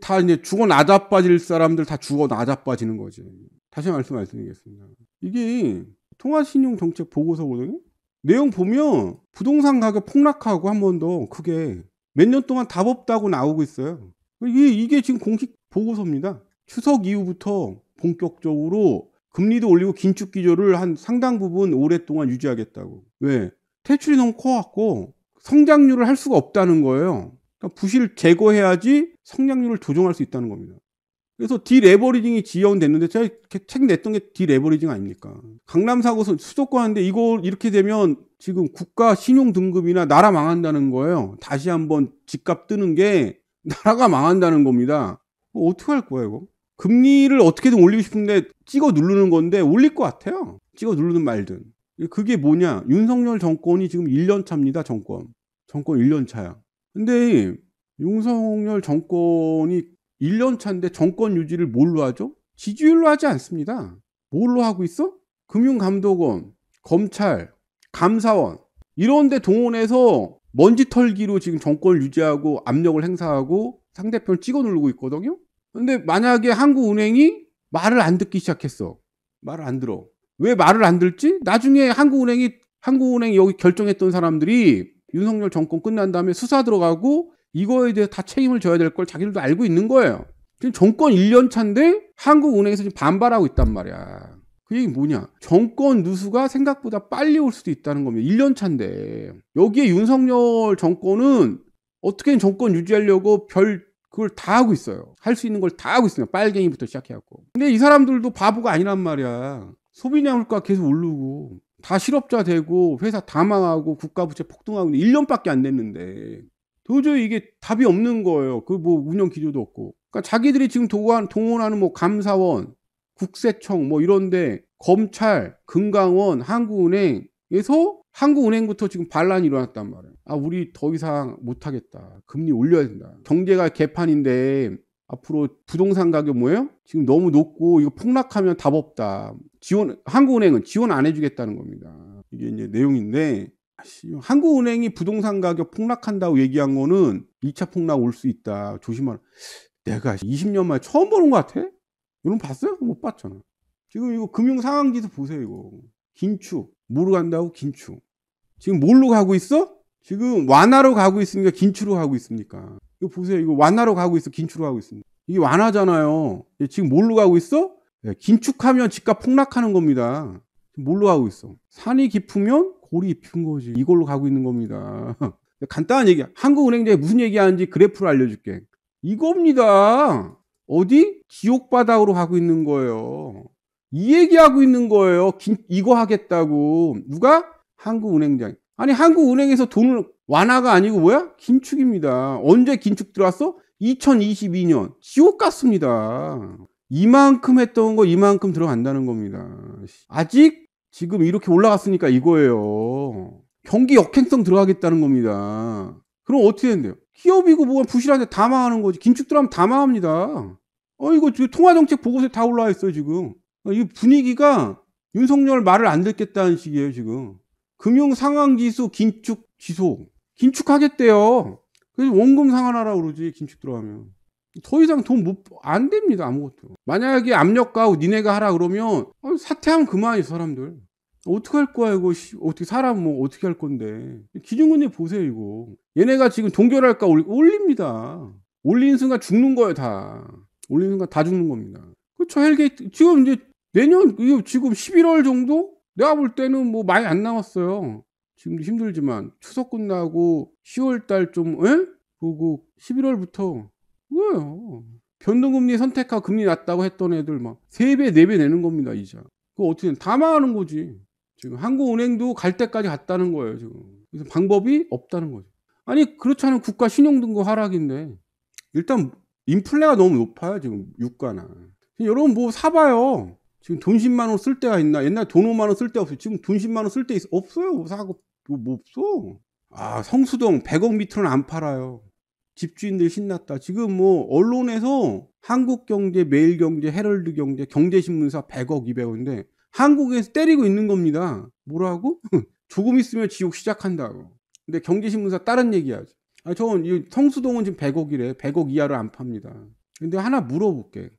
다 이제 죽어 나자빠질 사람들 다 죽어 나자빠지는 거지. 다시 말씀드리겠습니다. 이게 통화신용 정책 보고서거든요. 내용 보면 부동산 가격 폭락하고 한 번 더 크게 몇 년 동안 답 없다고 나오고 있어요. 이게 지금 공식 보고서입니다. 추석 이후부터 본격적으로 금리도 올리고 긴축 기조를 한 상당 부분 오랫동안 유지하겠다고. 왜? 대출이 너무 커갖고 성장률을 할 수가 없다는 거예요. 그러니까 부실 제거해야지 성장률을 조정할 수 있다는 겁니다. 그래서 디레버리징이 지연됐는데 제가 책 냈던 게 디레버리징 아닙니까? 강남사고 수도권 하는데 이거 이렇게 되면 지금 국가 신용 등급이나 나라 망한다는 거예요. 다시 한번 집값 뜨는 게 나라가 망한다는 겁니다. 어떻게 할 거야 이거? 금리를 어떻게든 올리고 싶은데 찍어 누르는 건데 올릴 것 같아요. 찍어 누르든 말든. 그게 뭐냐? 윤석열 정권이 지금 1년 차입니다. 정권 1년 차야. 근데 윤석열 정권이 1년 차인데 정권 유지를 뭘로 하죠? 지지율로 하지 않습니다. 뭘로 하고 있어? 금융감독원, 검찰, 감사원 이런 데 동원해서 먼지 털기로 지금 정권을 유지하고 압력을 행사하고 상대편을 찍어 누르고 있거든요. 근데 만약에 한국은행이 말을 안 듣기 시작했어. 말을 안 들어. 왜 말을 안 들지? 나중에 한국은행이 여기 결정했던 사람들이 윤석열 정권 끝난 다음에 수사 들어가고 이거에 대해 다 책임을 져야 될 걸 자기들도 알고 있는 거예요. 지금 정권 1년 차인데 한국은행에서 지금 반발하고 있단 말이야. 그 얘기 뭐냐? 정권 누수가 생각보다 빨리 올 수도 있다는 겁니다. 1년 차인데. 여기에 윤석열 정권은 어떻게든 정권 유지하려고 그걸 다 하고 있어요. 할 수 있는 걸 다 하고 있어요. 빨갱이부터 시작해갖고. 근데 이 사람들도 바보가 아니란 말이야. 소비량 물가 계속 오르고 다 실업자 되고 회사 다 망하고 국가 부채 폭등하고 1년밖에 안 됐는데 도저히 이게 답이 없는 거예요. 그 뭐 운영 기조도 없고. 그러니까 자기들이 지금 동원하는 뭐 감사원, 국세청 뭐 이런데 검찰, 금강원, 한국은행에서 한국은행부터 지금 반란이 일어났단 말이에요. 우리 더 이상 못하겠다. 금리 올려야 된다. 경제가 개판인데 앞으로 부동산 가격 뭐예요? 지금 너무 높고 이거 폭락하면 답 없다. 한국은행은 지원 안 해주겠다는 겁니다. 이게 이제 내용인데 한국은행이 부동산 가격 폭락한다고 얘기한 거는 2차 폭락 올 수 있다. 조심하라. 내가 20년 만에 처음 보는 것 같아? 여러분 봤어요? 못 봤잖아. 지금 이거 금융 상황지수 보세요. 이거 긴축. 뭐로 간다고? 긴축. 지금 뭘로 가고 있어? 지금 완화로 가고 있습니까? 긴축으로 가고 있습니까? 이거 보세요. 이거 완화로 가고 있어? 긴축으로 가고 있습니다. 이게 완화잖아요. 지금 뭘로 가고 있어? 긴축하면 집값 폭락하는 겁니다. 지금 뭘로 가고 있어? 산이 깊으면 골이 깊은 거지. 이걸로 가고 있는 겁니다. 간단한 얘기야. 한국은행제에 무슨 얘기하는지 그래프를 알려줄게. 이겁니다. 어디? 지옥 바닥으로 가고 있는 거예요. 이 얘기하고 있는 거예요. 이거 하겠다고. 누가? 한국은행장. 아니 한국은행에서 돈을 완화가 아니고 뭐야? 긴축입니다. 언제 긴축 들어왔어? 2022년. 지옥 같습니다. 이만큼 했던 거 이만큼 들어간다는 겁니다. 아직 지금 이렇게 올라갔으니까 이거예요. 경기 역행성 들어가겠다는 겁니다. 그럼 어떻게 된대요? 기업이고 뭐가 부실한데 다 망하는 거지. 긴축 들어가면 다 망합니다. 이거 통화정책 보고서에 다 올라와 있어요 지금. 이 분위기가 윤석열 말을 안 듣겠다는 식이에요 지금. 금융상황지수 긴축 지속. 긴축하겠대요. 그래서 원금 상환하라고 그러지 긴축 들어가면. 더 이상 안 됩니다 아무것도. 만약에 압력 가하고 니네가 하라 그러면 사퇴하면 그만이 사람들. 어떻게 할 거야 이거. 어떻게 사람 뭐 어떻게 할 건데. 기준금리 보세요 이거. 얘네가 지금 동결할까 올립니다. 올리는 순간 죽는 거예요 다. 올리는 순간 다 죽는 겁니다. 그렇죠. 헬게이트 지금 이제 내년 지금 11월 정도? 내가 볼 때는 뭐 많이 안 남았어요. 지금도 힘들지만 추석 끝나고 10월달 좀 그리고 11월부터 뭐예요. 변동금리 선택하고 금리 낮다고 했던 애들 막 3배 4배 내는 겁니다 이자. 그거 어떻게 다 망하는 거지. 지금 한국은행도 갈 때까지 갔다는 거예요 지금. 그래서 방법이 없다는 거죠. 아니 그렇지 않은 국가 신용등급 하락인데 일단 인플레가 너무 높아요 지금 유가나. 여러분 뭐 사봐요. 지금 돈 10만 원 쓸 때가 있나? 옛날 돈 5만 원 쓸 때 없어요. 지금 돈 10만 원 쓸 때 없어요. 사고 뭐 없어. 성수동 100억 미터는 안 팔아요. 집주인들 신났다. 지금 뭐 언론에서 한국경제, 매일경제, 헤럴드경제, 경제신문사 100억, 200억인데 한국에서 때리고 있는 겁니다. 뭐라고? 조금 있으면 지옥 시작한다고. 근데 경제신문사 다른 얘기하지. 저건 성수동은 지금 100억이래. 100억 이하를 안 팝니다. 근데 하나 물어볼게.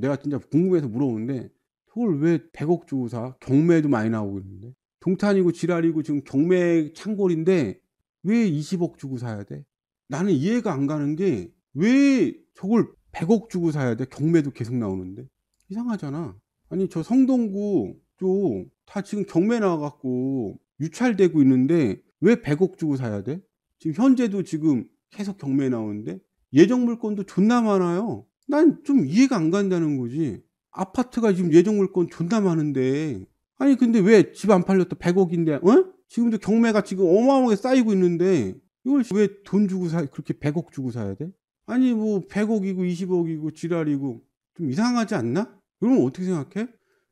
내가 진짜 궁금해서 물어보는데 그걸 왜 100억 주고 사? 경매도 많이 나오고 있는데. 동탄이고 지랄이고 지금 경매 창궐인데 왜 20억 주고 사야 돼? 나는 이해가 안 가는 게 왜 저걸 100억 주고 사야 돼? 경매도 계속 나오는데. 이상하잖아. 아니 저 성동구 쪽 다 지금 경매 나와갖고 유찰되고 있는데 왜 100억 주고 사야 돼? 지금 현재도 지금 계속 경매 나오는데 예정 물건도 존나 많아요. 난 좀 이해가 안 간다는 거지. 아파트가 지금 예정 물건 존나 많은데 아니 근데 왜 집 안 팔렸다 100억인데 지금도 경매가 지금 어마어마하게 쌓이고 있는데 이걸 왜 돈 주고 그렇게 100억 주고 사야 돼? 아니 뭐 100억이고 20억이고 지랄이고 좀 이상하지 않나? 그러면 어떻게 생각해?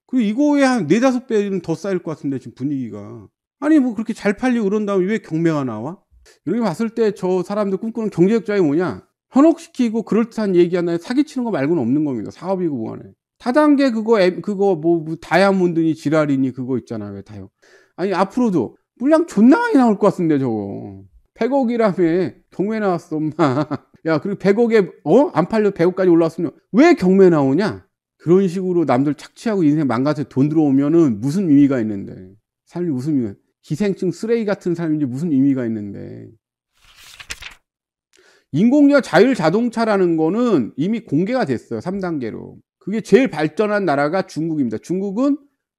그리고 이거에 한 4-5배는 더 쌓일 것 같은데 지금 분위기가. 아니 뭐 그렇게 잘 팔리고 그런 다음에 왜 경매가 나와? 이렇게 봤을 때 저 사람들 꿈꾸는 경제학자이 뭐냐? 현혹시키고 그럴듯한 얘기하나 사기치는 거 말고는 없는 겁니다. 사업이고 뭐하네. 다단계 그거 뭐 다이아몬드니 지랄이니 그거 있잖아. 왜 다요? 아니 앞으로도 물량 존나 많이 나올 것 같은데 저거. 100억이라며 경매 나왔어 엄마. 야 그리고 100억에 안 팔려 100억까지 올라왔으면 왜 경매 나오냐? 그런 식으로 남들 착취하고 인생 망가져 돈 들어오면은 무슨 의미가 있는데. 삶이 무슨 의미가 기생충 쓰레기 같은 삶인지 무슨 의미가 있는데. 인공지능 자율 자동차라는 거는 이미 공개가 됐어요. 3단계로. 그게 제일 발전한 나라가 중국입니다. 중국은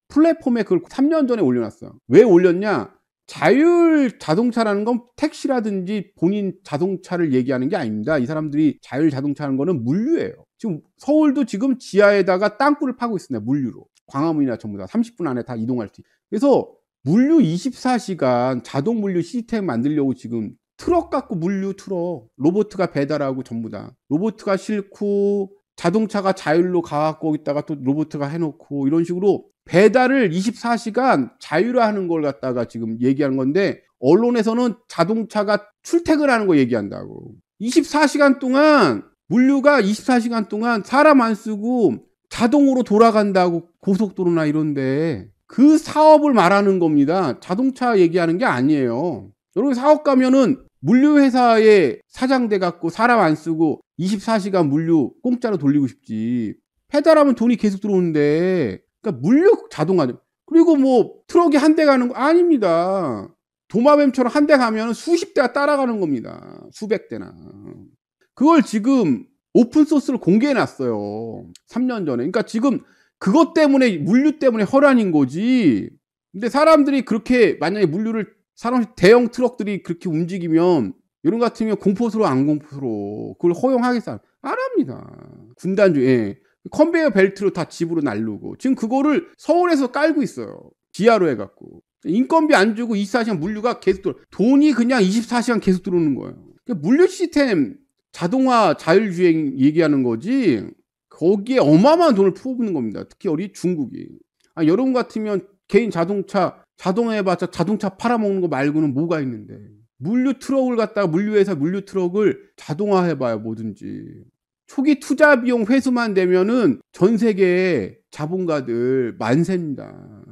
플랫폼에 그걸 3년 전에 올려놨어요. 왜 올렸냐? 자율 자동차라는 건 택시라든지 본인 자동차를 얘기하는 게 아닙니다. 이 사람들이 자율 자동차라는 거는 물류예요. 지금 서울도 지금 지하에다가 땅굴을 파고 있습니다. 물류로. 광화문이나 전부 다 30분 안에 다 이동할 수 있어요. 그래서 물류 24시간 자동 물류 시스템 만들려고 지금 트럭 갖고 물류 트럭 로봇가 배달하고 전부 다 로봇가 싣고 자동차가 자율로 가갖고 있다가 또 로봇가 해놓고 이런 식으로 배달을 24시간 자율화하는 걸 갖다가 지금 얘기하는 건데 언론에서는 자동차가 출퇴근하는 거 얘기한다고. 24시간 동안 물류가 24시간 동안 사람 안 쓰고 자동으로 돌아간다고 고속도로나 이런데 그 사업을 말하는 겁니다. 자동차 얘기하는 게 아니에요. 여러분 사업 가면은 물류회사에 사장돼 갖고 사람 안 쓰고 24시간 물류 공짜로 돌리고 싶지. 배달하면 돈이 계속 들어오는데 그러니까 물류 자동화. 그리고 뭐 트럭이 한 대 가는 거 아닙니다. 도마뱀처럼 한 대 가면 수십 대가 따라가는 겁니다. 수백 대나. 그걸 지금 오픈소스를 공개해 놨어요. 3년 전에. 그러니까 지금 그것 때문에, 물류 때문에 혈안인 거지. 근데 사람들이 그렇게, 만약에 물류를, 대형 트럭들이 그렇게 움직이면, 이런 것 같으면 공포스러워, 안 공포스러워. 그걸 허용하겠어? 안 합니다. 군단주에. 컨베이어 벨트로 다 집으로 날르고. 지금 그거를 서울에서 깔고 있어요. 지하로 해갖고. 인건비 안 주고 24시간 물류가 계속 들어. 돈이 그냥 24시간 계속 들어오는 거예요. 물류 시스템, 자동화, 자율주행 얘기하는 거지, 거기에 어마어마한 돈을 퍼붓는 겁니다. 특히 우리 중국이. 여러분 같으면 개인 자동차, 자동화해봤자 자동차 팔아먹는 거 말고는 뭐가 있는데. 물류 트럭을 갖다가 물류회사 물류 트럭을 자동화해봐요, 뭐든지. 초기 투자 비용 회수만 되면은 전 세계의 자본가들 만세입니다.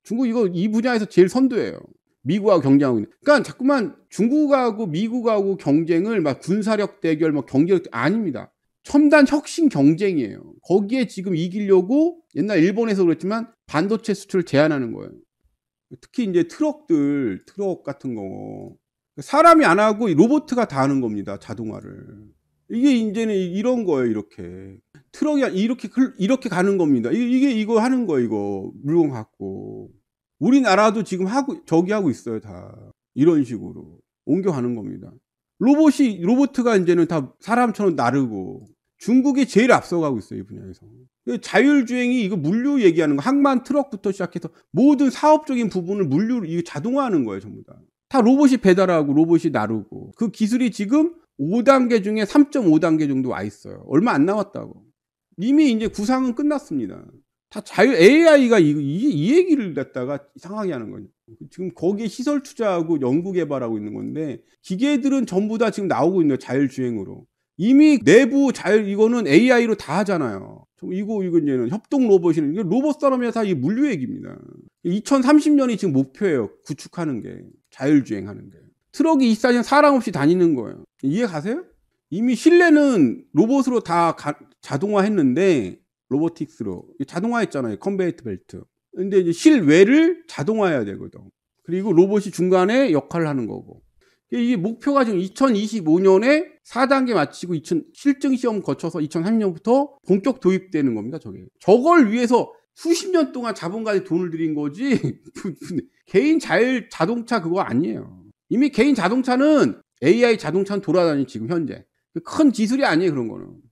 중국 이 분야에서 제일 선두예요. 미국하고 경쟁하고 있는. 그러니까 자꾸만 중국하고 미국하고 경쟁을 막 군사력 대결, 막 경제력 아닙니다. 첨단 혁신 경쟁이에요. 거기에 지금 이기려고 옛날 일본에서 그랬지만 반도체 수출을 제한하는 거예요. 특히 이제 트럭 같은 거. 사람이 안 하고 로봇가 다 하는 겁니다. 자동화를. 이게 이제는 이런 거예요. 이렇게. 트럭이 이렇게 가는 겁니다. 이거 하는 거예요. 이거 물건 갖고. 우리나라도 지금 하고 있어요. 다 이런 식으로 옮겨가는 겁니다. 로봇가 이제는 다 사람처럼 나르고. 중국이 제일 앞서가고 있어요. 이 분야에서. 자율주행이 이거 물류 얘기하는 거, 항만 트럭부터 시작해서 모든 사업적인 부분을 이거 자동화하는 거예요. 전부 다 로봇이 배달하고 로봇이 나르고. 그 기술이 지금 5단계 중에 3.5단계 정도 와 있어요. 얼마 안 남았다고. 이미 이제 구상은 끝났습니다. 다 AI가 이 얘기를 갖다가 이상하게 하는 거죠. 지금 거기에 시설 투자하고 연구 개발하고 있는 건데, 기계들은 전부 다 지금 나오고 있는 자율주행으로. 이미 내부 이거는 AI로 다 하잖아요. 이거 이제는 협동 로봇이는, 로봇 산업이 다 이 물류 얘기입니다. 2030년이 지금 목표예요. 구축하는 게. 자율주행하는 게. 트럭이 24시간 사람 없이 다니는 거예요. 이해 가세요? 이미 실내는 로봇으로 다 자동화했는데, 로보틱스로 자동화했잖아요. 컨베이어 벨트. 근데 이제 실외를 자동화해야 되거든. 그리고 로봇이 중간에 역할을 하는 거고. 이 목표가 지금 2025년에 4단계 마치고 실증 시험 거쳐서 2030년부터 본격 도입되는 겁니다. 저걸 위해서 수십 년 동안 자본가들이 돈을 들인 거지. 개인 자동차 그거 아니에요. 이미 개인 자동차는 AI 자동차는 돌아다니 지금 현재. 큰 기술이 아니에요. 그런 거는.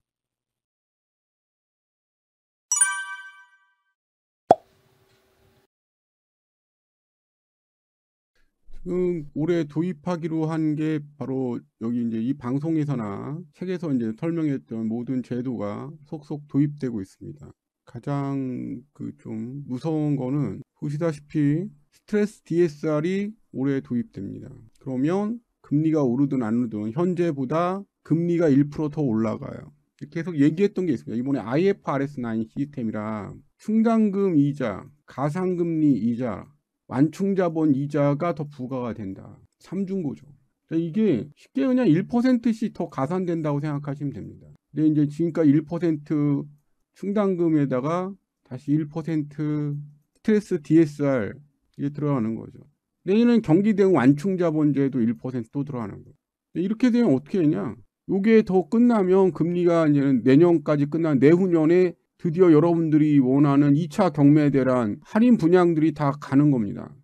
지금 올해 도입하기로 한 게 바로 여기 이제 이 방송에서나 책에서 이제 설명했던 모든 제도가 속속 도입되고 있습니다. 가장 좀 무서운 거는 보시다시피 스트레스 DSR이 올해 도입됩니다. 그러면 금리가 오르든 안 오르든 현재보다 금리가 1% 더 올라가요. 계속 얘기했던 게 있습니다. 이번에 IFRS9 시스템이라 충당금 이자, 가상금리 이자, 완충자본 이자가 더 부과가 된다. 삼중고죠. 이게 쉽게 그냥 1%씩 더 가산된다고 생각하시면 됩니다. 근데 이제 지금까지 1% 충당금에다가 다시 1% 스트레스 DSR 이게 들어가는 거죠. 내년엔 경기대응 완충자본제도 1%또 들어가는 거예요. 이렇게 되면 어떻게 되냐? 이게 더 끝나면 금리가 이제는 내년까지 끝난 내후년에 드디어 여러분들이 원하는 2차 경매 대란 할인 분양들이 다 가는 겁니다.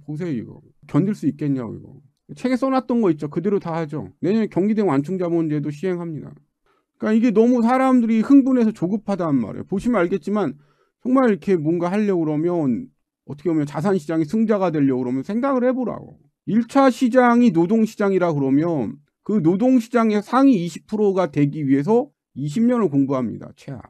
보세요. 이거 견딜 수 있겠냐고. 이거 책에 써놨던 거 있죠. 그대로 다 하죠. 내년에 경기대응 완충자본제도 시행합니다. 그러니까 이게 너무 사람들이 흥분해서 조급하단 말이에요. 보시면 알겠지만 정말 이렇게 뭔가 하려고 그러면 어떻게 보면 자산시장이 승자가 되려고 그러면 생각을 해보라고. 1차 시장이 노동시장이라 그러면 그 노동시장의 상위 20%가 되기 위해서 20년을 공부합니다. 최하.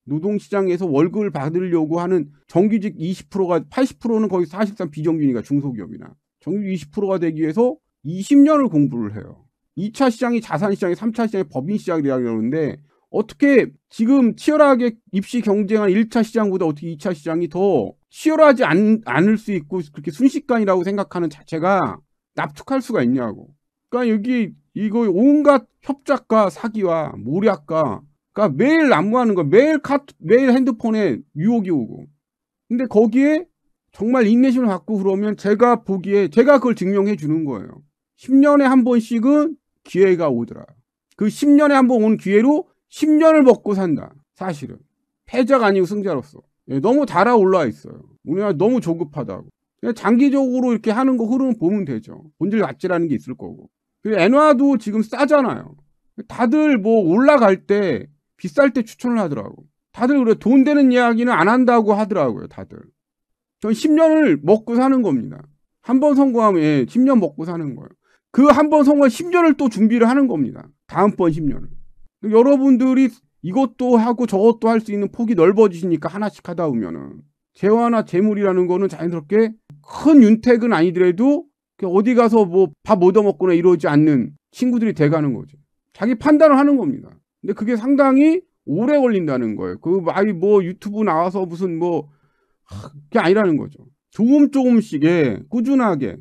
노동시장에서 월급을 받으려고 하는 정규직 20%가 80%는 거의 사실상 비정규직이니까 중소기업이나 정규직 20%가 되기 위해서 20년을 공부를 해요. 2차 시장이 자산시장이 3차 시장이 법인시장이라고 그러는데 어떻게 지금 치열하게 입시 경쟁한 1차 시장보다 어떻게 2차 시장이 더 치열하지 않을 수 있고 그렇게 순식간이라고 생각하는 자체가 납득할 수가 있냐고. 그러니까 여기 이거 온갖 협작과 사기와 모략과 그러니까 매일 난무하는 거, 매일 핸드폰에 유혹이 오고. 근데 거기에 정말 인내심을 갖고 그러면 제가 보기에 제가 그걸 증명해 주는 거예요. 10년에 한 번씩은 기회가 오더라. 그 10년에 한 번 온 기회로 10년을 먹고 산다. 사실은. 패자가 아니고 승자로서. 너무 달아올라 있어요. 우리나라 너무 조급하다고. 그냥 장기적으로 이렇게 하는 거 흐름을 보면 되죠. 본질 가치라는 게 있을 거고. 그리고 엔화도 지금 싸잖아요. 다들 뭐 올라갈 때 비쌀 때 추천을 하더라고. 다들 그래 돈 되는 이야기는 안 한다고 하더라고요. 다들. 전 10년을 먹고 사는 겁니다. 한 번 성공하면 10년 먹고 사는 거예요. 그 한 번 성공한 10년을 또 준비를 하는 겁니다. 다음번 10년을. 여러분들이 이것도 하고 저것도 할 수 있는 폭이 넓어지시니까 하나씩 하다 보면은 재화나 재물이라는 거는 자연스럽게 큰 윤택은 아니더라도 어디 가서 뭐 밥 얻어먹거나 이러지 않는 친구들이 돼가는 거죠. 자기 판단을 하는 겁니다. 근데 그게 상당히 오래 걸린다는 거예요. 그 아이 뭐 유튜브 나와서 무슨 뭐 그게 아니라는 거죠. 조금씩에 꾸준하게.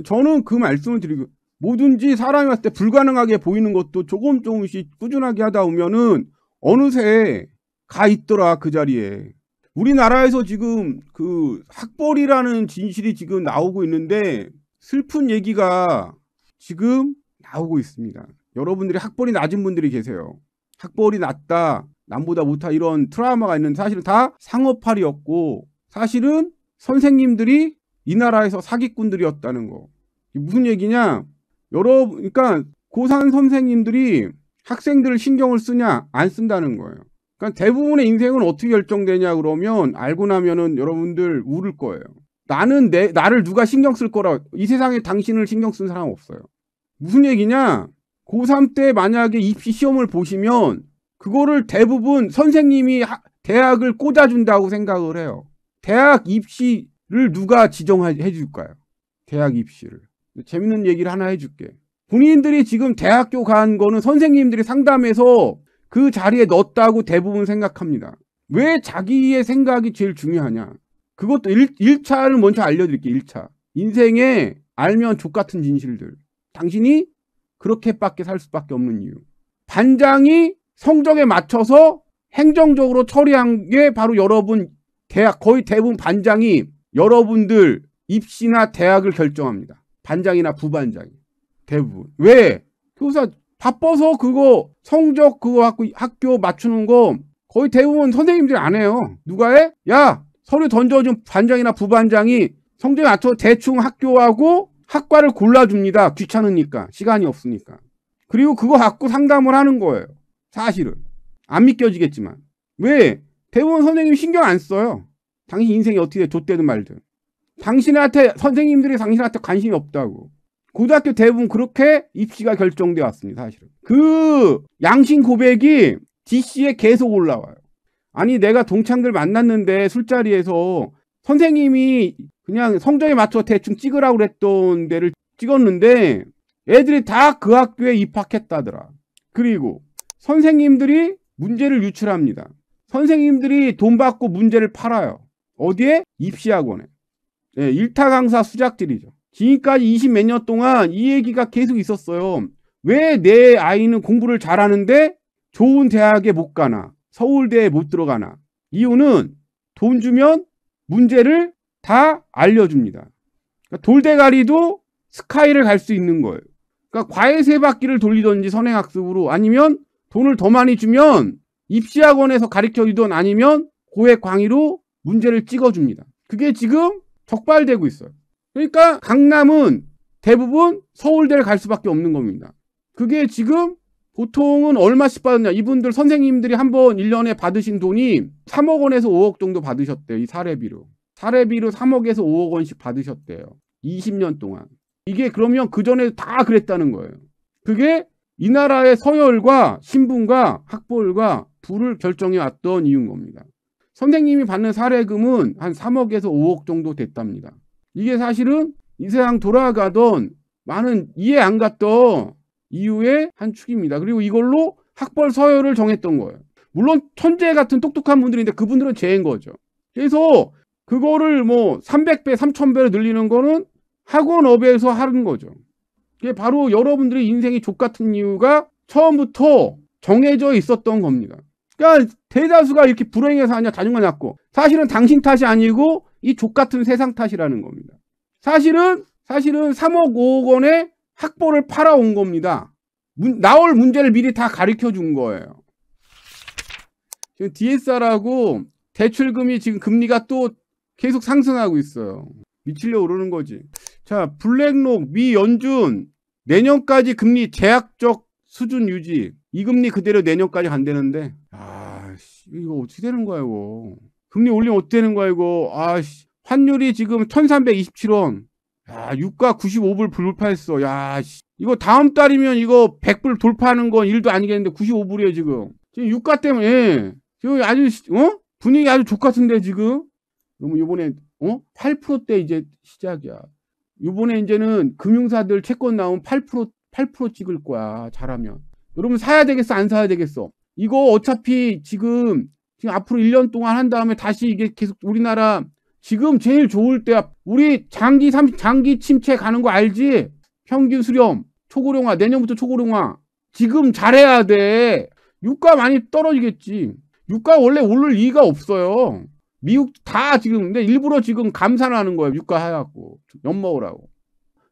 저는 그 말씀을 드리고 뭐든지 사람이 봤을 때 불가능하게 보이는 것도 조금씩 꾸준하게 하다 보면은 어느새 가 있더라 그 자리에. 우리나라에서 지금 그 학벌이라는 진실이 지금 나오고 있는데 슬픈 얘기가 지금 나오고 있습니다. 여러분들이 학벌이 낮은 분들이 계세요. 학벌이 낮다, 남보다 못하 이런 트라우마가 있는데 사실은 다 상업팔이었고 사실은 선생님들이 이 나라에서 사기꾼들이었다는 거. 무슨 얘기냐? 그러니까 고3 선생님들이 학생들을 신경을 쓰냐 안 쓴다는 거예요. 그러니까 대부분의 인생은 어떻게 결정되냐 그러면 알고 나면은 여러분들 울을 거예요. 나를 누가 신경 쓸 거라. 이 세상에 당신을 신경 쓴 사람 없어요. 무슨 얘기냐? 고3 때 만약에 입시 시험을 보시면 그거를 대부분 선생님이 대학을 꽂아준다고 생각을 해요. 대학 입시를 누가 지정해 줄까요? 대학 입시를. 재밌는 얘기를 하나 해줄게. 본인들이 지금 대학교 간 거는 선생님들이 상담해서 그 자리에 넣었다고 대부분 생각합니다. 왜 자기의 생각이 제일 중요하냐? 그것도 1차를 먼저 알려드릴게요. 1차. 인생에 알면 족같은 진실들. 당신이 그렇게밖에 살 수밖에 없는 이유. 반장이 성적에 맞춰서 행정적으로 처리한 게 바로 여러분 대학, 거의 대부분 반장이 여러분들 입시나 대학을 결정합니다. 반장이나 부반장이. 대부분. 왜? 교사 바빠서 그거 성적 그거 갖고 학교 맞추는 거 거의 대부분 선생님들이 안 해요. 누가 해? 야, 서류 던져준 반장이나 부반장이 성적에 맞춰서 대충 학교하고 학과를 골라줍니다. 귀찮으니까. 시간이 없으니까. 그리고 그거 갖고 상담을 하는 거예요. 사실은. 안 믿겨지겠지만. 왜? 대부분 선생님이 신경 안 써요. 당신 인생이 어떻게 좆되든 말든. 선생님들이 당신한테 관심이 없다고. 고등학교 대부분 그렇게 입시가 결정되어 왔습니다. 사실은. 그 양심 고백이 DC에 계속 올라와요. 아니 내가 동창들 만났는데 술자리에서 선생님이 그냥 성적에 맞춰 대충 찍으라고 그랬던 데를 찍었는데 애들이 다 그 학교에 입학했다더라. 그리고 선생님들이 문제를 유출합니다. 선생님들이 돈 받고 문제를 팔아요. 어디에? 입시학원에. 네, 일타 강사 수작질이죠. 지금까지 20몇 년 동안 이 얘기가 계속 있었어요. 왜 내 아이는 공부를 잘하는데 좋은 대학에 못 가나? 서울대에 못 들어가나? 이유는 돈 주면 문제를 다 알려줍니다. 그러니까 돌대가리도 스카이를 갈 수 있는 거예요. 그러니까 과외 세 바퀴를 돌리든지 선행학습으로 아니면 돈을 더 많이 주면 입시학원에서 가르쳐주던 아니면 고액 강의로 문제를 찍어줍니다. 그게 지금 적발되고 있어요. 그러니까 강남은 대부분 서울대를 갈 수밖에 없는 겁니다. 그게 지금 보통은 얼마씩 받았냐. 이분들 선생님들이 한번 1년에 받으신 돈이 3억 원에서 5억 정도 받으셨대요. 이 사례비로. 사례비로 3억에서 5억 원씩 받으셨대요. 20년 동안. 이게 그러면 그전에 다 그랬다는 거예요. 그게 이 나라의 서열과 신분과 학벌과 부를 결정해 왔던 이유인 겁니다. 선생님이 받는 사례금은 한 3억에서 5억 정도 됐답니다. 이게 사실은 이 세상 돌아가던 많은 이해 안 갔던 이유의 한 축입니다. 그리고 이걸로 학벌 서열을 정했던 거예요. 물론 천재 같은 똑똑한 분들인데 그분들은 죄인 거죠. 그래서 그거를 뭐 300배, 3000배로 늘리는 거는 학원업에서 하는 거죠. 이게 바로 여러분들의 인생이 족같은 이유가 처음부터 정해져 있었던 겁니다. 그러니까 대다수가 이렇게 불행해서 하냐 자존감 낮고 사실은 당신 탓이 아니고 이 족같은 세상 탓이라는 겁니다. 사실은 3억 5억 원의 학보를 팔아온 겁니다. 나올 문제를 미리 다 가르쳐 준 거예요. 지금 DSR하고 대출금이 지금 금리가 또 계속 상승하고 있어요. 미치려고 그러는 거지. 자, 블랙록, 미 연준 내년까지 금리 제약적 수준 유지. 이 금리 그대로 내년까지 간다는데, 이거 어떻게 되는 거야, 이거. 금리 올리면 어떻게 되는 거야, 이거. 환율이 지금 1327원. 유가 95불 돌파했어. 이거 다음 달이면 이거 100불 돌파하는 건 일도 아니겠는데 95불이에요, 지금. 지금 유가 때문에, 예. 지금 아주, 분위기 아주 좋같은데, 지금. 그러면 요번에, 8%대 이제 시작이야. 요번에 이제는 금융사들 채권 나오면 8% 찍을 거야, 잘하면. 여러분 사야 되겠어, 안 사야 되겠어? 이거 어차피 지금 앞으로 1년 동안 한 다음에 다시 이게 계속 우리나라 지금 제일 좋을 때야. 우리 장기 침체 가는 거 알지? 평균 수렴, 초고령화, 내년부터 초고령화. 지금 잘해야 돼. 유가 많이 떨어지겠지. 유가 원래 오를 이유가 없어요. 미국 다 지금, 근데 일부러 지금 감산하는 거예요. 유가 해갖고. 엿먹으라고.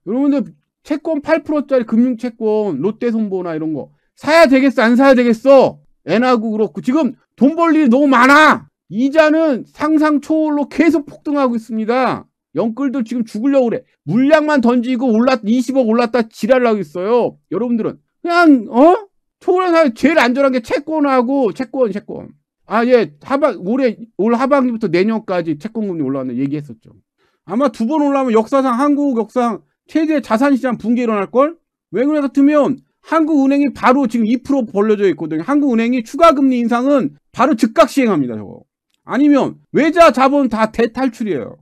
여러분들 채권 8%짜리 금융채권, 롯데손보나 이런 거. 사야 되겠어, 안 사야 되겠어? 엔하고 그렇고. 지금 돈 벌 일이 너무 많아. 이자는 상상 초월로 계속 폭등하고 있습니다. 영끌들 지금 죽으려고 그래. 물량만 던지고 20억 올랐다 지랄하고 있어요. 여러분들은 그냥 초월에서 제일 안전한 게 채권하고 채권. 예, 올 하반기부터 내년까지 채권금리 올라왔네 얘기했었죠. 아마 2번 올라오면 한국 역사상 최대 자산시장 붕괴 일어날걸? 왜 그래 같으면 한국은행이 바로 지금 2% 벌려져 있거든요. 한국은행이 추가금리 인상은 바로 즉각 시행합니다. 저거. 아니면 외자 자본 다 대탈출이에요.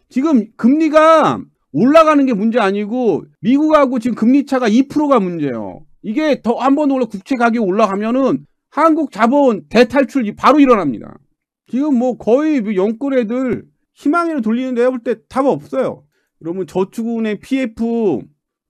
지금 금리가 올라가는 게 문제 아니고 미국하고 지금 금리 차가 2%가 문제예요. 이게 더 한 번 올라 국채 가격이 올라가면은 한국 자본 대탈출이 바로 일어납니다. 지금 뭐 거의 영끌 애들 희망으로 돌리는데 해볼 때 답 없어요. 여러분 저축은행 PF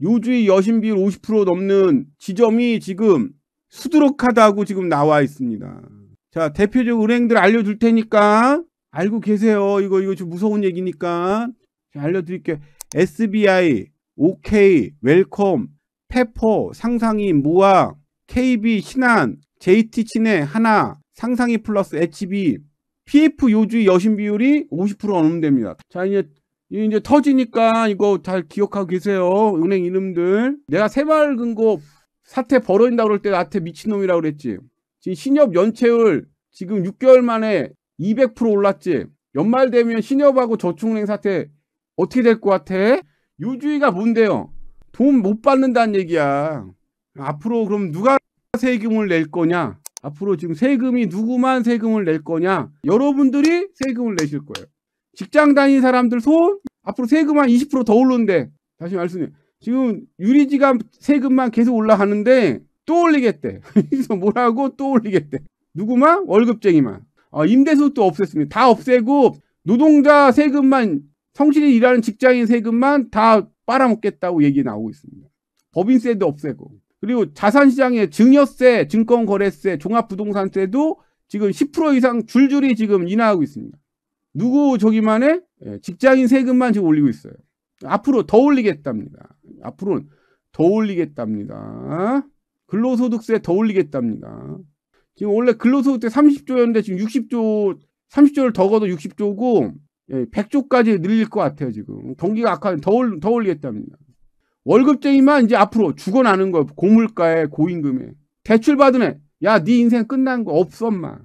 요주의 여신 비율 50% 넘는 지점이 지금 수두룩하다고 지금 나와 있습니다. 자, 대표적 은행들 알려줄 테니까 알고 계세요. 이거 좀 무서운 얘기니까 알려드릴게요. SBI, OK, 웰컴, 페퍼, 상상인, 모아, KB, 신한, JT친해, 하나, 상상이 플러스, HB, PF 요주의 여신 비율이 50% 넘으면 됩니다. 자, 이제 터지니까 이거 잘 기억하고 계세요. 은행 이름들. 내가 새마을금고 사태 벌어진다고 그럴 때 나한테 미친놈이라고 그랬지. 지금 신협 연체율 지금 6개월 만에 200% 올랐지. 연말 되면 신협하고 저축은행 사태 어떻게 될 것 같아? 요주의가 뭔데요? 돈 못 받는다는 얘기야. 앞으로 그럼 누가 세금을 낼 거냐? 앞으로 지금 세금이 누구만 세금을 낼 거냐? 여러분들이 세금을 내실 거예요. 직장 다니는 사람들 손 앞으로 세금 한 20% 더 오르는데 다시 말씀드려요. 지금 유리지갑 세금만 계속 올라가는데 또 올리겠대. 그래서 뭐라고 또 올리겠대. 누구만? 월급쟁이만. 임대소득도 없앴습니다. 다 없애고 노동자 세금만 성실히 일하는 직장인 세금만 다 빨아먹겠다고 얘기 나오고 있습니다. 법인세도 없애고 그리고 자산시장에 증여세, 증권거래세, 종합부동산세도 지금 10% 이상 줄줄이 지금 인하하고 있습니다. 누구 저기만 해? 직장인 세금만 지금 올리고 있어요. 앞으로 더 올리겠답니다. 앞으로는 더 올리겠답니다. 근로소득세 더 올리겠답니다. 지금 원래 근로소득세 30조였는데 지금 30조를 더 걷어 60조고 100조까지 늘릴 것 같아요. 지금 경기가 악화면 더 올리겠답니다. 월급쟁이만 이제 앞으로 죽어나는 거예요. 고물가에 고임금에 대출 받은 애, 야, 네 인생 끝난 거 없어, 엄마.